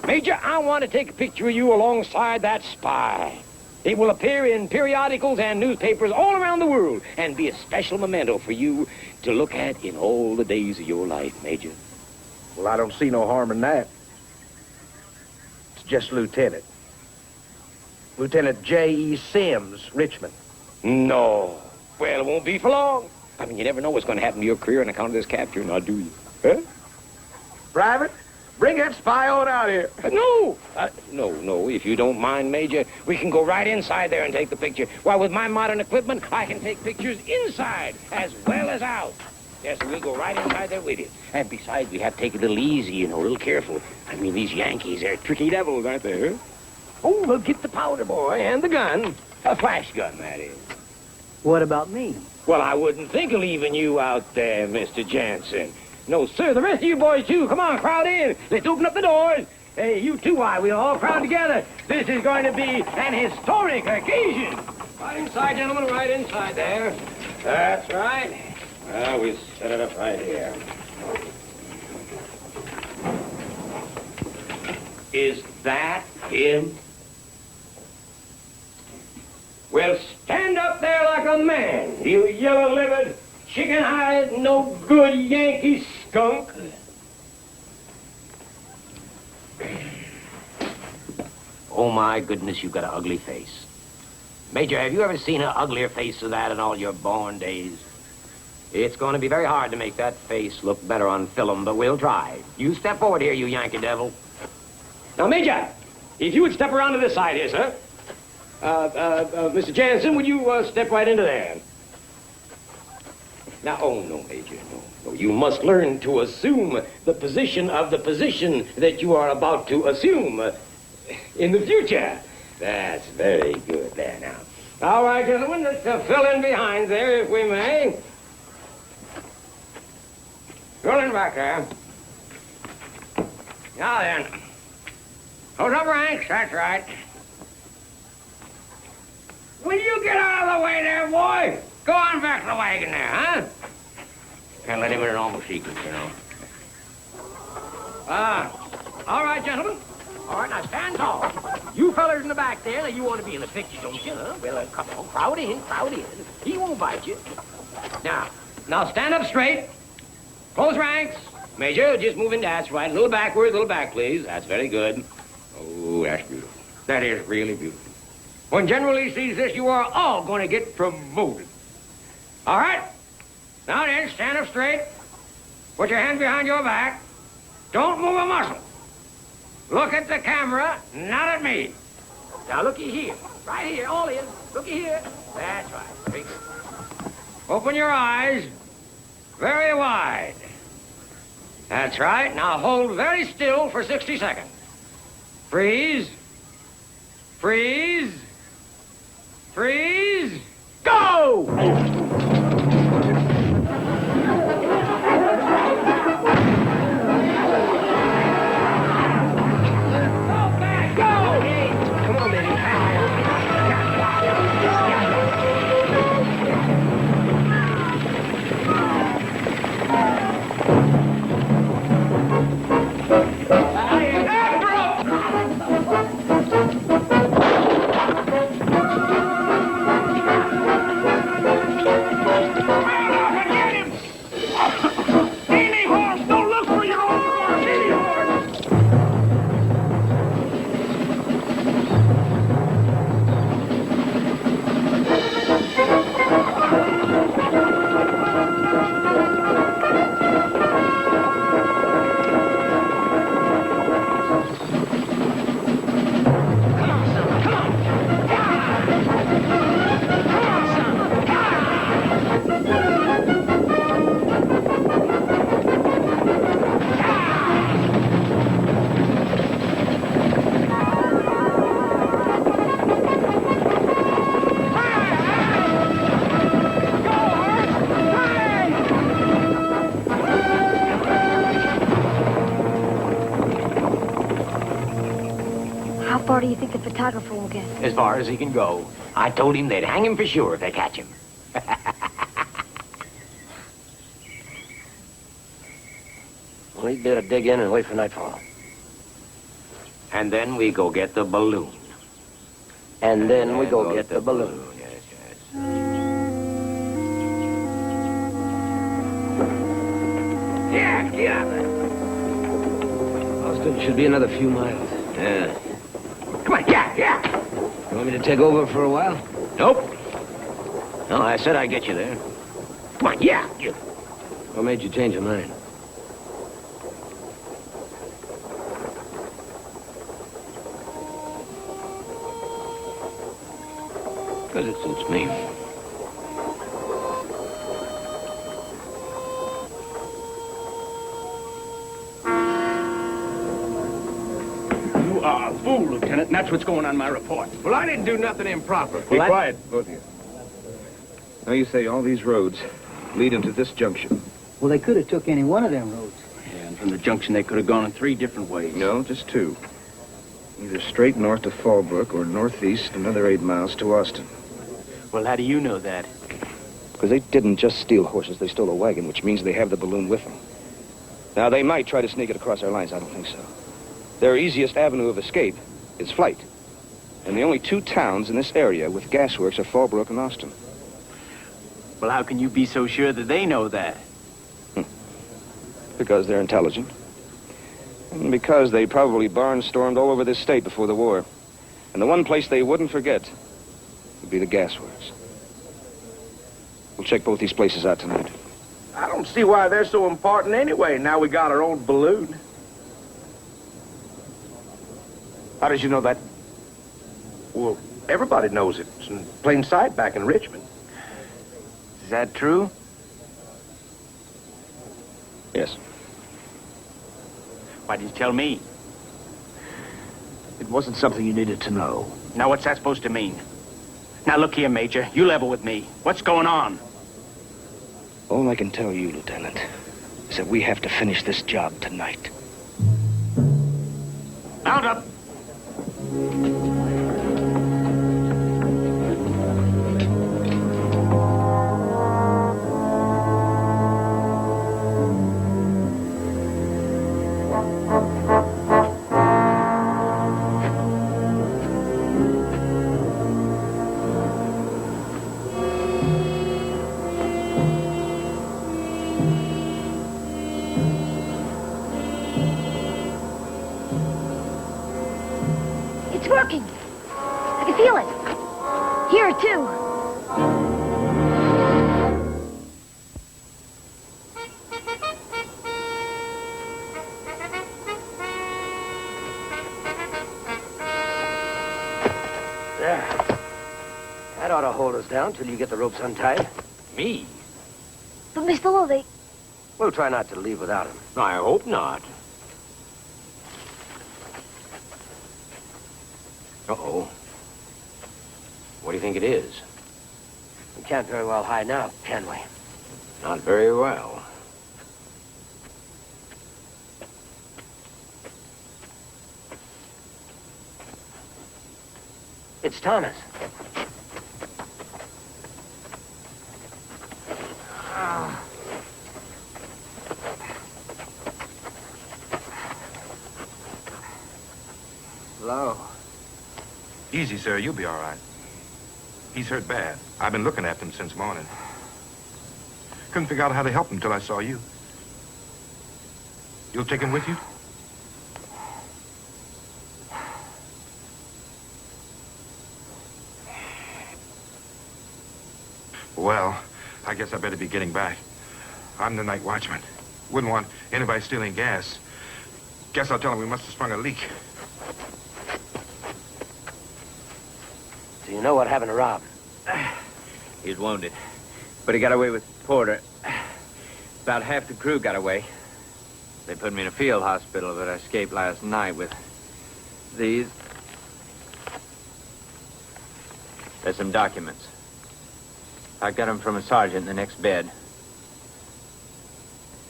Major, I want to take a picture of you alongside that spy. It will appear in periodicals and newspapers all around the world and be a special memento for you to look at in all the days of your life, Major. Well, I don't see no harm in that. It's just Lieutenant. Lieutenant J.E. Sims, Richmond. No. Well, it won't be for long. I mean, you never know what's going to happen to your career on account of this capture, now do you? Huh? Private, bring that spy on out here. No. No, if you don't mind, Major, we can go right inside there and take the picture. Why, with my modern equipment, I can take pictures inside as well as out. Yes, we'll go right inside there with you. And besides, we have to take it a little easy, you know, a little careful. I mean, these Yankees, they're tricky devils, aren't they, huh? Oh, we'll get the powder, boy, and the gun. A flash gun, that is. What about me? Well, I wouldn't think of leaving you out there, Mr. Jansen. No, sir. The rest of you boys, too. Come on, crowd in. Let's open up the doors. Hey, you too, why? We'll all crowd together. This is going to be an historic occasion. Right inside, gentlemen, right inside there. That's right. Well, we'll set it up right here. Is that him? Well, stand up there like a man, you yellow-livered, chicken-eyed, no-good Yankee skunk. Oh, my goodness, you've got an ugly face. Major, have you ever seen an uglier face than that in all your born days? It's going to be very hard to make that face look better on film, but we'll try. You step forward here, you Yankee devil. Now, Major, if you would step around to this side here, sir. Mr. Jansen, would you step right into there? Now, oh, no, Major, no. You must learn to assume the position of the position that you are about to assume in the future. That's very good there now. All right, gentlemen, let's fill in behind there, if we may. Fill in back there. Now then. Hold up ranks, that's right. Will you get out of the way there, boy? Go on back to the wagon there, huh? Can't let him in at all the secrets, you know. All right, gentlemen. All right, now stand tall. You fellers in the back there, now you want to be in the picture, don't you, huh? Well, come on, crowd in, crowd in. He won't bite you. Now stand up straight. Close ranks. Major, just move in, that's right. A little backwards, a little back, please. That's very good. Oh, that's beautiful. That is really beautiful. When General Lee sees this, you are all going to get promoted. All right? Now then, stand up straight. Put your hand behind your back. Don't move a muscle. Look at the camera, not at me. Now, looky here. Right here, all in. Looky here. That's right. Open your eyes very wide. That's right. Now, hold very still for 60 seconds. Freeze. Freeze. Freeze. Go! How far do you think the photographer will get? As far as he can go. I told him they'd hang him for sure if they catch him. We'd better dig in and wait for nightfall. And then we go get the balloon. And then we go get the balloon. Yes, yes. Yeah, get out there. Austin should be another few miles. Yeah. Come on, yeah. You want me to take over for a while? Nope. No, I said I'd get you there. Come on, yeah. What made you change your mind? Because it suits me. You are a fool, Lieutenant, and that's what's going on my report. Well, I didn't do nothing improper. Be quiet, both of you. Now you say all these roads lead into this junction. Well, they could have took any one of them roads. Yeah, and from the junction, they could have gone in 3 different ways. No, just 2. Either straight north to Fallbrook or northeast another 8 miles to Austin. Well, how do you know that? Because they didn't just steal horses, they stole a wagon, which means they have the balloon with them. Now, they might try to sneak it across our lines. I don't think so. Their easiest avenue of escape is flight. And the only 2 towns in this area with gasworks are Fallbrook and Austin. Well, how can you be so sure that they know that? Because they're intelligent. And because they probably barnstormed all over this state before the war. And the one place they wouldn't forget would be the gasworks. We'll check both these places out tonight. I don't see why they're so important anyway. Now we got our own balloon. How did you know that? Well, everybody knows it. It's in plain sight back in Richmond. Is that true? Yes. Why did you tell me? It wasn't something you needed to know. Now, what's that supposed to mean? Now, look here, Major. You level with me. What's going on? All I can tell you, Lieutenant, is that we have to finish this job tonight. Mount up. It's working. I can feel it. Here, too. There. That ought to hold us down till you get the ropes untied. Me? But, Mr. Lowe, they... We'll try not to leave without him. I hope not. Uh-oh. What do you think it is? We can't very well hide now, can we? Not very well. It's Thomas. Hello. Easy, sir. You'll be all right. He's hurt bad. I've been looking after him since morning. Couldn't figure out how to help him till I saw you. You'll take him with you? Well, I guess I better be getting back. I'm the night watchman. Wouldn't want anybody stealing gas. Guess I'll tell him we must have sprung a leak. Do you know what happened to Rob? He's wounded. But he got away with Porter. About half the crew got away. They put me in a field hospital, but I escaped last night with these. There's some documents. I got them from a sergeant in the next bed.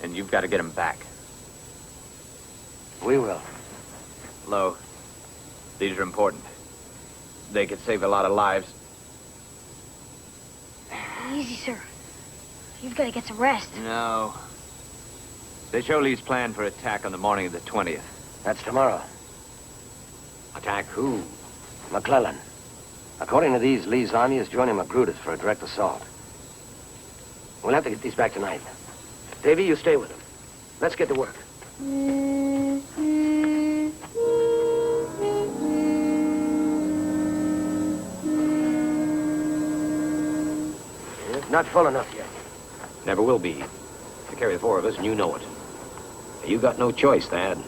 And you've got to get them back. We will. Lowe, these are important. They could save a lot of lives. Easy, sir. You've got to get some rest. No. Descholes's plan for attack on the morning of the 20th. That's tomorrow. Attack who? McClellan. According to these, Lee's army is joining Magruder's for a direct assault. We'll have to get these back tonight. Davy, you stay with them. Let's get to work. It's not full enough yet. Never will be. To carry the four of us, and you know it. You got no choice, Thad.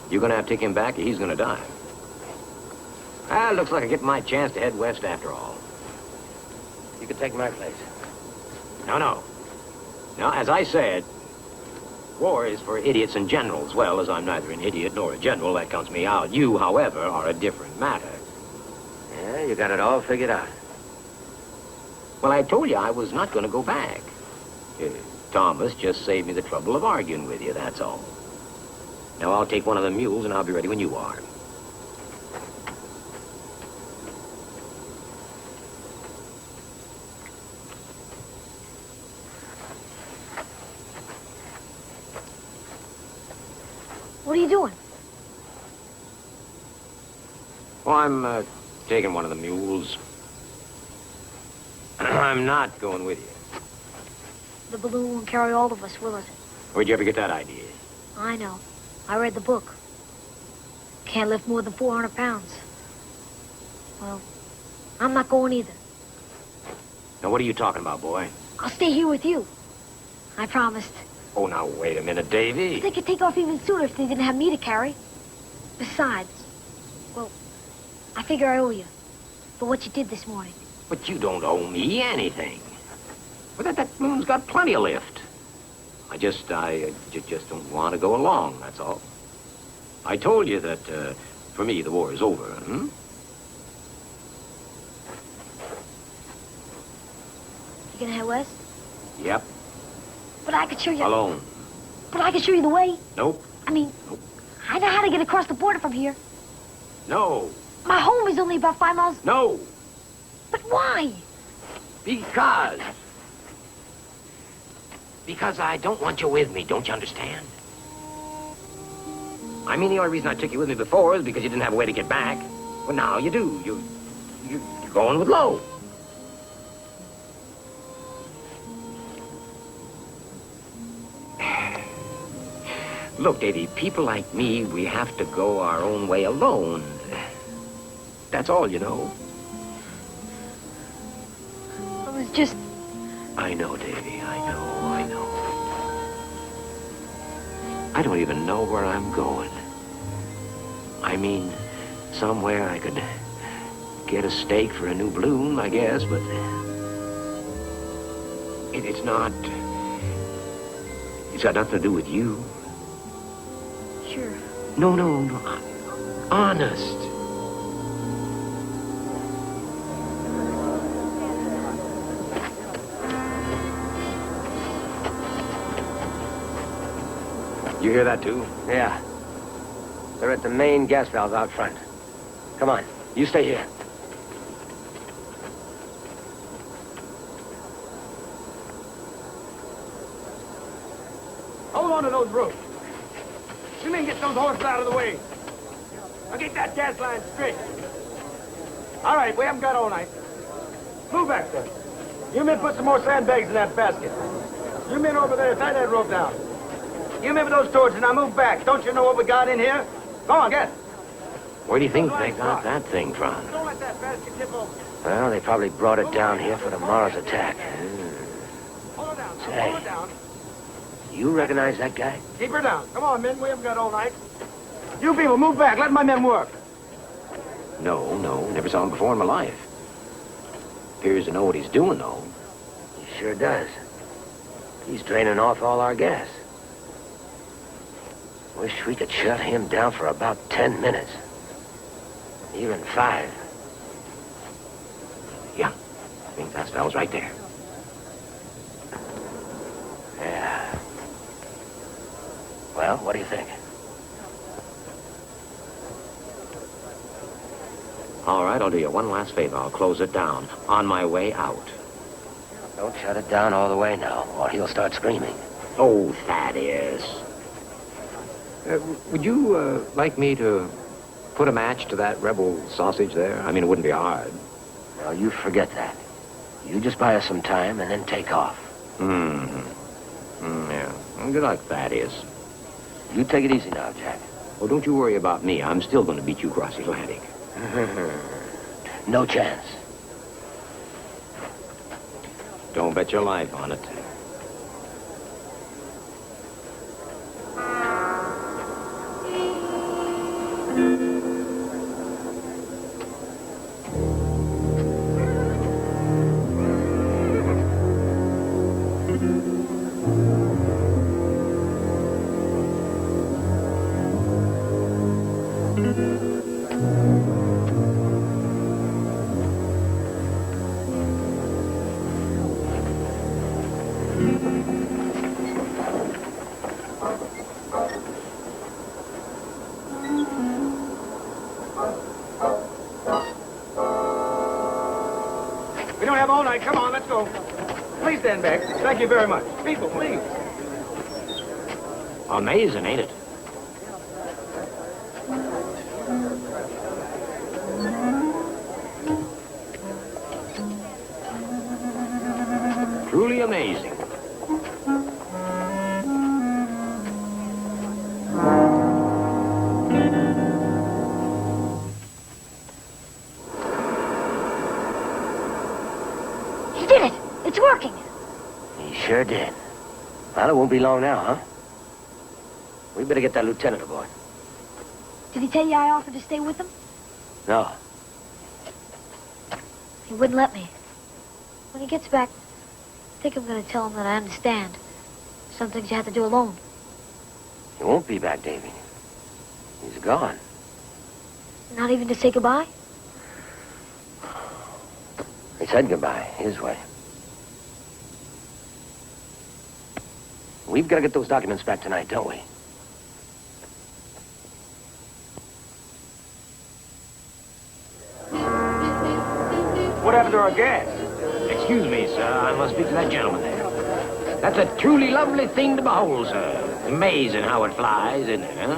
You're gonna have to take him back, or he's gonna die. Ah, looks like I get my chance to head west after all. You can take my place. No, no. Now, as I said, war is for idiots and generals. Well, as I'm neither an idiot nor a general, that counts me out. You, however, are a different matter. Yeah, you got it all figured out. Well, I told you I was not going to go back. Thomas just saved me the trouble of arguing with you, that's all. Now, I'll take one of the mules, and I'll be ready when you are. What are you doing? Well, I'm taking one of the mules. I'm not going with you. The balloon won't carry all of us, will it? Where'd you ever get that idea? I know. I read the book. Can't lift more than 400 pounds. Well, I'm not going either. Now, what are you talking about, boy? I'll stay here with you. I promised. Oh, now, wait a minute, Davy. They could take off even sooner if they didn't have me to carry. Besides, well, I figure I owe you for what you did this morning. But you don't owe me anything. But that balloon's got plenty of lift. I just don't want to go along, that's all. I told you that, for me, the war is over, hmm? You gonna head west? Yep. But I could show you... Alone. But I could show you the way. Nope. I mean, I know how to get across the border from here. No. My home is only about 5 miles... No. But why? Because I don't want you with me, don't you understand? I mean, the only reason I took you with me before is because you didn't have a way to get back. Well, now you do. You're going with Lowe. Look, Davy, people like me, we have to go our own way alone. That's all, you know. It was just... I know, Davy, I know. I don't even know where I'm going. I mean, somewhere I could get a stake for a new balloon, I guess, but... It's not... It's got nothing to do with you. Sure. No. Honest. You hear that, too? Yeah. They're at the main gas valve out front. Come on, you stay here. Hold on to those ropes. You men get those horses out of the way. I'll get that gas line straight. All right, we haven't got all night. Move back there. You men put some more sandbags in that basket. You men over there, tie that rope down. You men with those torches, now move back. Don't you know what we got in here? Go on, get. Where do you think they got that thing from? Don't let that basket tip over. Well, they probably brought it down here for tomorrow's attack. Hold her down. Say. Hold her down. You recognize that guy? Keep her down. Come on, men. We haven't got all night. You people, move back. Let my men work. No. Never saw him before in my life. Appears to know what he's doing, though. He sure does. He's draining off all our gas. Wish we could shut him down for about 10 minutes. Even 5. Yeah. I think that fellow's right there. Yeah. Well, what do you think? All right, I'll do you one last favor. I'll close it down on my way out. Don't shut it down all the way now, or he'll start screaming. Oh, Thaddeus. Would you like me to put a match to that rebel sausage there? I mean, it wouldn't be hard. No, you forget that. You just buy us some time and then take off. Yeah. Well, good luck, Thaddeus. You take it easy now, Jack. Well, don't you worry about me. I'm still going to beat you across the Atlantic. No chance. Don't bet your life on it. We don't have all night. Come on, let's go. Please stand back. Thank you very much. People, please. Amazing, ain't it? Truly amazing. He did it! It's working! He sure did. Well, it won't be long now, huh? We better get that lieutenant aboard. Did he tell you I offered to stay with him? No. He wouldn't let me. When he gets back, I think I'm going to tell him that I understand. Some things you have to do alone. He won't be back, Davy. He's gone. Not even to say goodbye? He said goodbye, his way. We've got to get those documents back tonight, don't we? What happened to our gas? Excuse me, sir. I must speak to that gentleman there. That's a truly lovely thing to behold, sir. Amazing how it flies, isn't it, huh?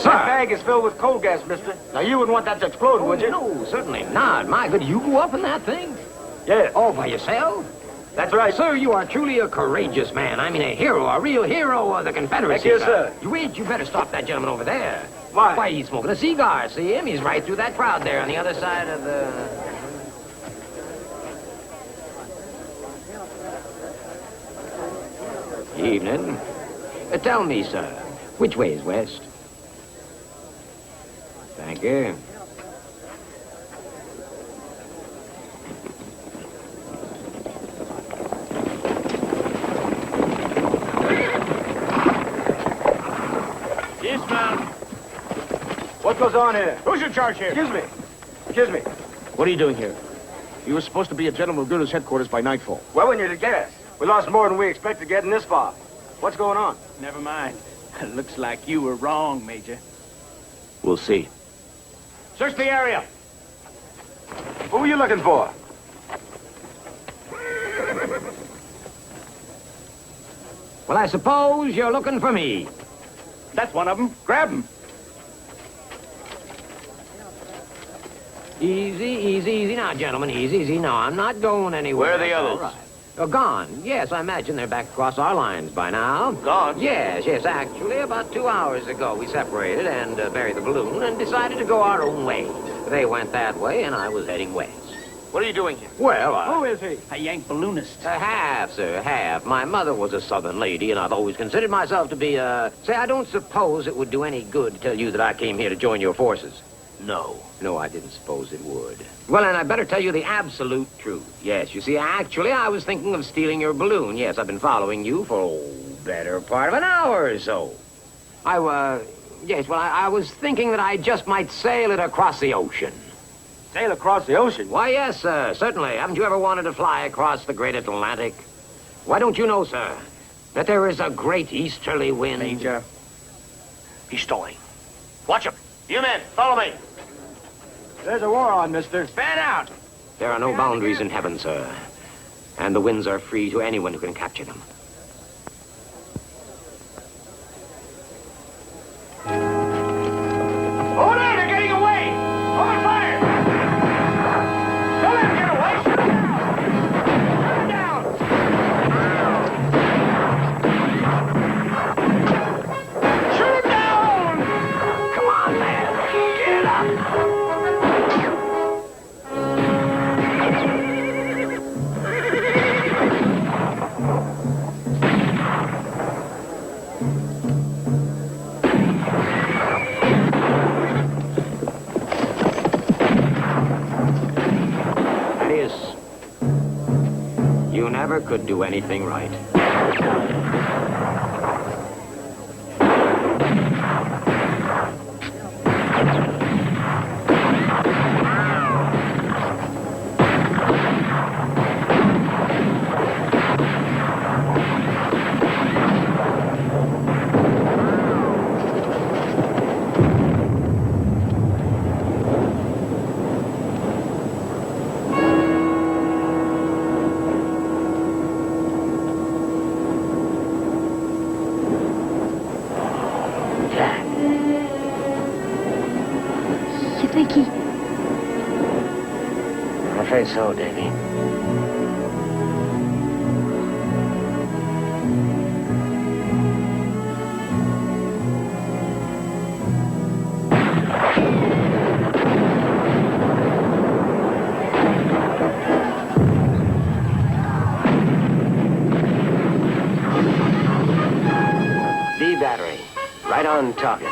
That bag is filled with coal gas, mister. Now, you wouldn't want that to explode, would you? No, certainly not. My good, you go up in that thing? Yes. All by yourself? That's right. Sir, you are truly a courageous man. I mean, a hero, a real hero of the Confederacy. Thank you, sir. You better stop that gentleman over there. Why? Why, he's smoking a cigar. See him? He's right through that crowd there on the other side of the... Evening. Tell me, sir, which way is west? Thank you. Dismount. What goes on here? Who's in charge here? Excuse me. Excuse me. What are you doing here? You were supposed to be at General Magruder's headquarters by nightfall. Well, we needed gas. We lost more than we expected getting this far. What's going on? Never mind. Looks like you were wrong, Major. We'll see. Search the area. Who are you looking for? Well, I suppose you're looking for me. That's one of them. Grab him. Easy now, gentlemen. Easy. No, I'm not going anywhere. Where are the That's others? all right. Gone. Yes, I imagine they're back across our lines by now. Gone? Yes. Actually, about 2 hours ago, we separated and buried the balloon and decided to go our own way. They went that way, and I was heading west. What are you doing here? Well, Who is he? A Yank balloonist. Half, sir, half. My mother was a Southern lady, and I've always considered myself to be, Say, I don't suppose it would do any good to tell you that I came here to join your forces. No, I didn't suppose it would. Well, and I better tell you the absolute truth. Yes, you see, actually, I was thinking of stealing your balloon. Yes, I've been following you for, better part of an hour or so. I was thinking that I just might sail it across the ocean. Sail across the ocean? Why, yes, sir, certainly. Haven't you ever wanted to fly across the great Atlantic? Why don't you know, sir, that there is a great easterly wind? Major. He's stalling. Watch him. You men, follow me. There's a war on, mister. Fan out. There are no boundaries in heaven, sir. And the winds are free to anyone who can capture them. You never could do anything right. I'm afraid so, Davy. B battery. Right on target.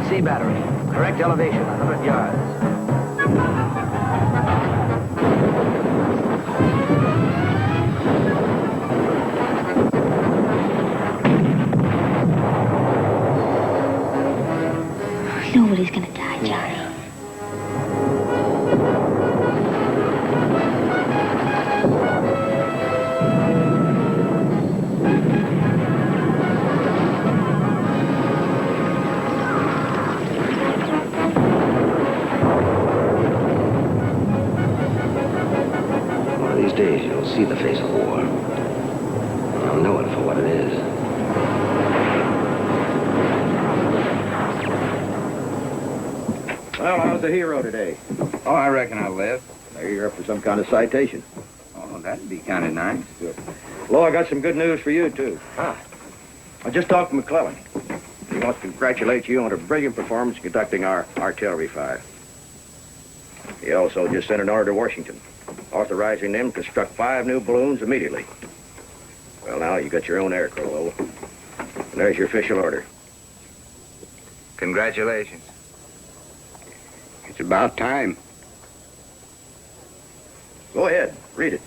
C battery. Correct elevation, 100 yards. Nobody's gonna die, Johnny. One of these days, you'll see the face of war. You'll know it for what it is. Well, how's the hero today? Oh, I reckon I'll live. Maybe you're up for some kind of citation. Oh, that'd be kind of nice. Good. Lo, I got some good news for you, too. I just talked to McClellan. He wants to congratulate you on a brilliant performance conducting our artillery fire. He also just sent an order to Washington, authorizing them to construct 5 new balloons immediately. Well, now you got your own aircrew, Lo. And there's your official order. Congratulations. It's about time. Go ahead, read it.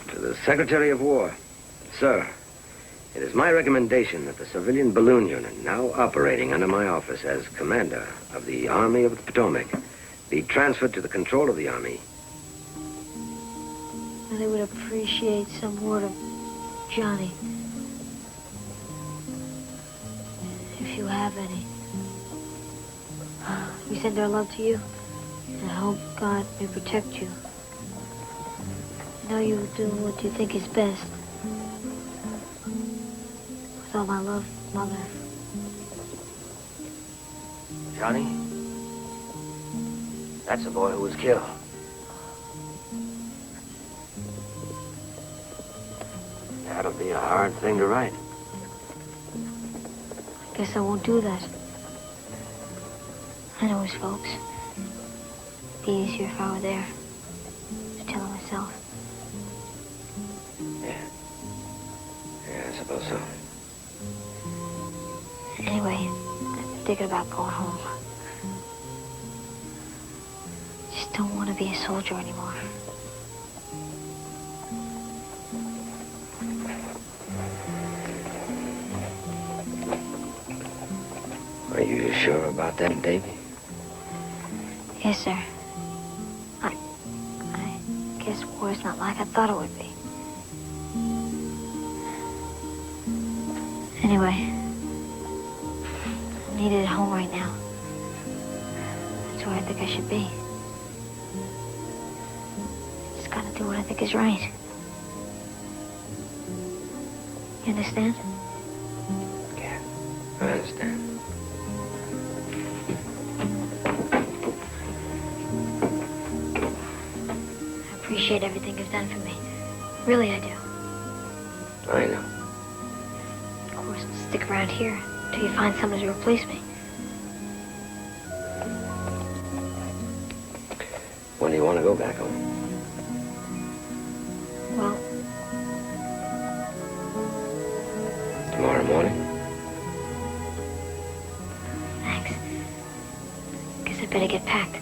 To the Secretary of War. Sir, it is my recommendation that the civilian balloon unit now operating under my office as commander of the Army of the Potomac be transferred to the control of the Army. They would appreciate some word of Johnny. If you have any. We send our love to you, and I hope God may protect you. I know you will do what you think is best. With all my love, Mother. Johnny? That's the boy who was killed. That'll be a hard thing to write. Guess I won't do that. I know his folks. It'd be easier if I were there to tell him myself. Yeah, I suppose so. Anyway, I'm thinking about going home. Just don't want to be a soldier anymore. Are you sure about that, Davy? Yes, sir. I guess war's not like I thought it would be. Anyway, I'm needed at home right now. That's where I think I should be. Just gotta do what I think is right. You understand? Yeah, I understand. I appreciate everything you've done for me. Really, I do. I know. Of course, I'll stick around here till you find someone to replace me. When do you want to go back home? Well, Tomorrow morning? thanks. Guess I better get packed.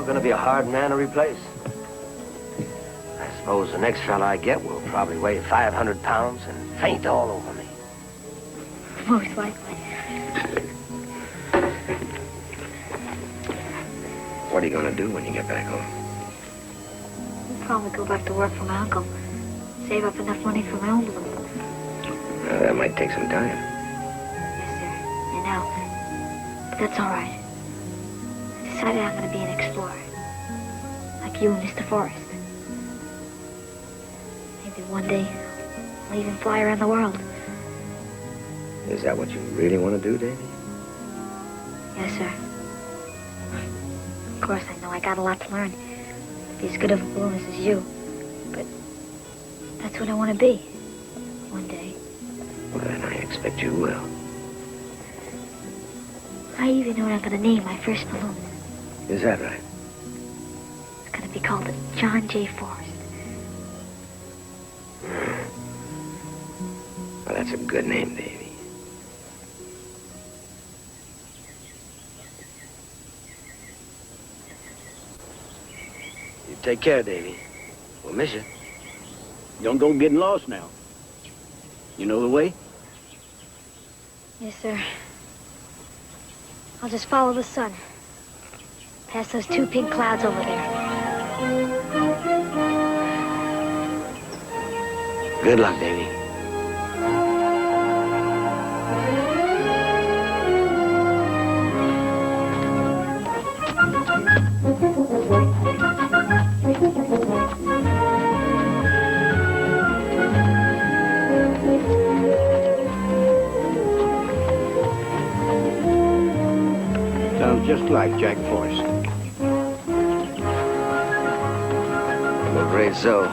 gonna be a hard man to replace. I suppose the next fella I get will probably weigh 500 pounds and faint all over me. Most likely. What are you gonna do when you get back home? I'll probably go back to work for my uncle. Save up enough money for my own balloon. That might take some time. I know. But that's all right. I decided I'm going to be an explorer. Like you and Mr. Forrest. Maybe one day I'll even fly around the world. Is that what you really want to do, Davy? Yes, sir. Of course, I know I got a lot to learn. To be as good of a balloonist as you. But that's what I want to be. One day. Well, then I expect you will. I even know what I'm going to name my first balloon. Is that right? It's going to be called the John J. Forrest. Well, that's a good name, Davy. You take care, Davy. We'll miss you. Don't go getting lost now. You know the way? Yes, sir. I'll just follow the sun. Past those 2 pink clouds over there. Good luck, Davy. Sounds just like Jack Forrest. I'm afraid so.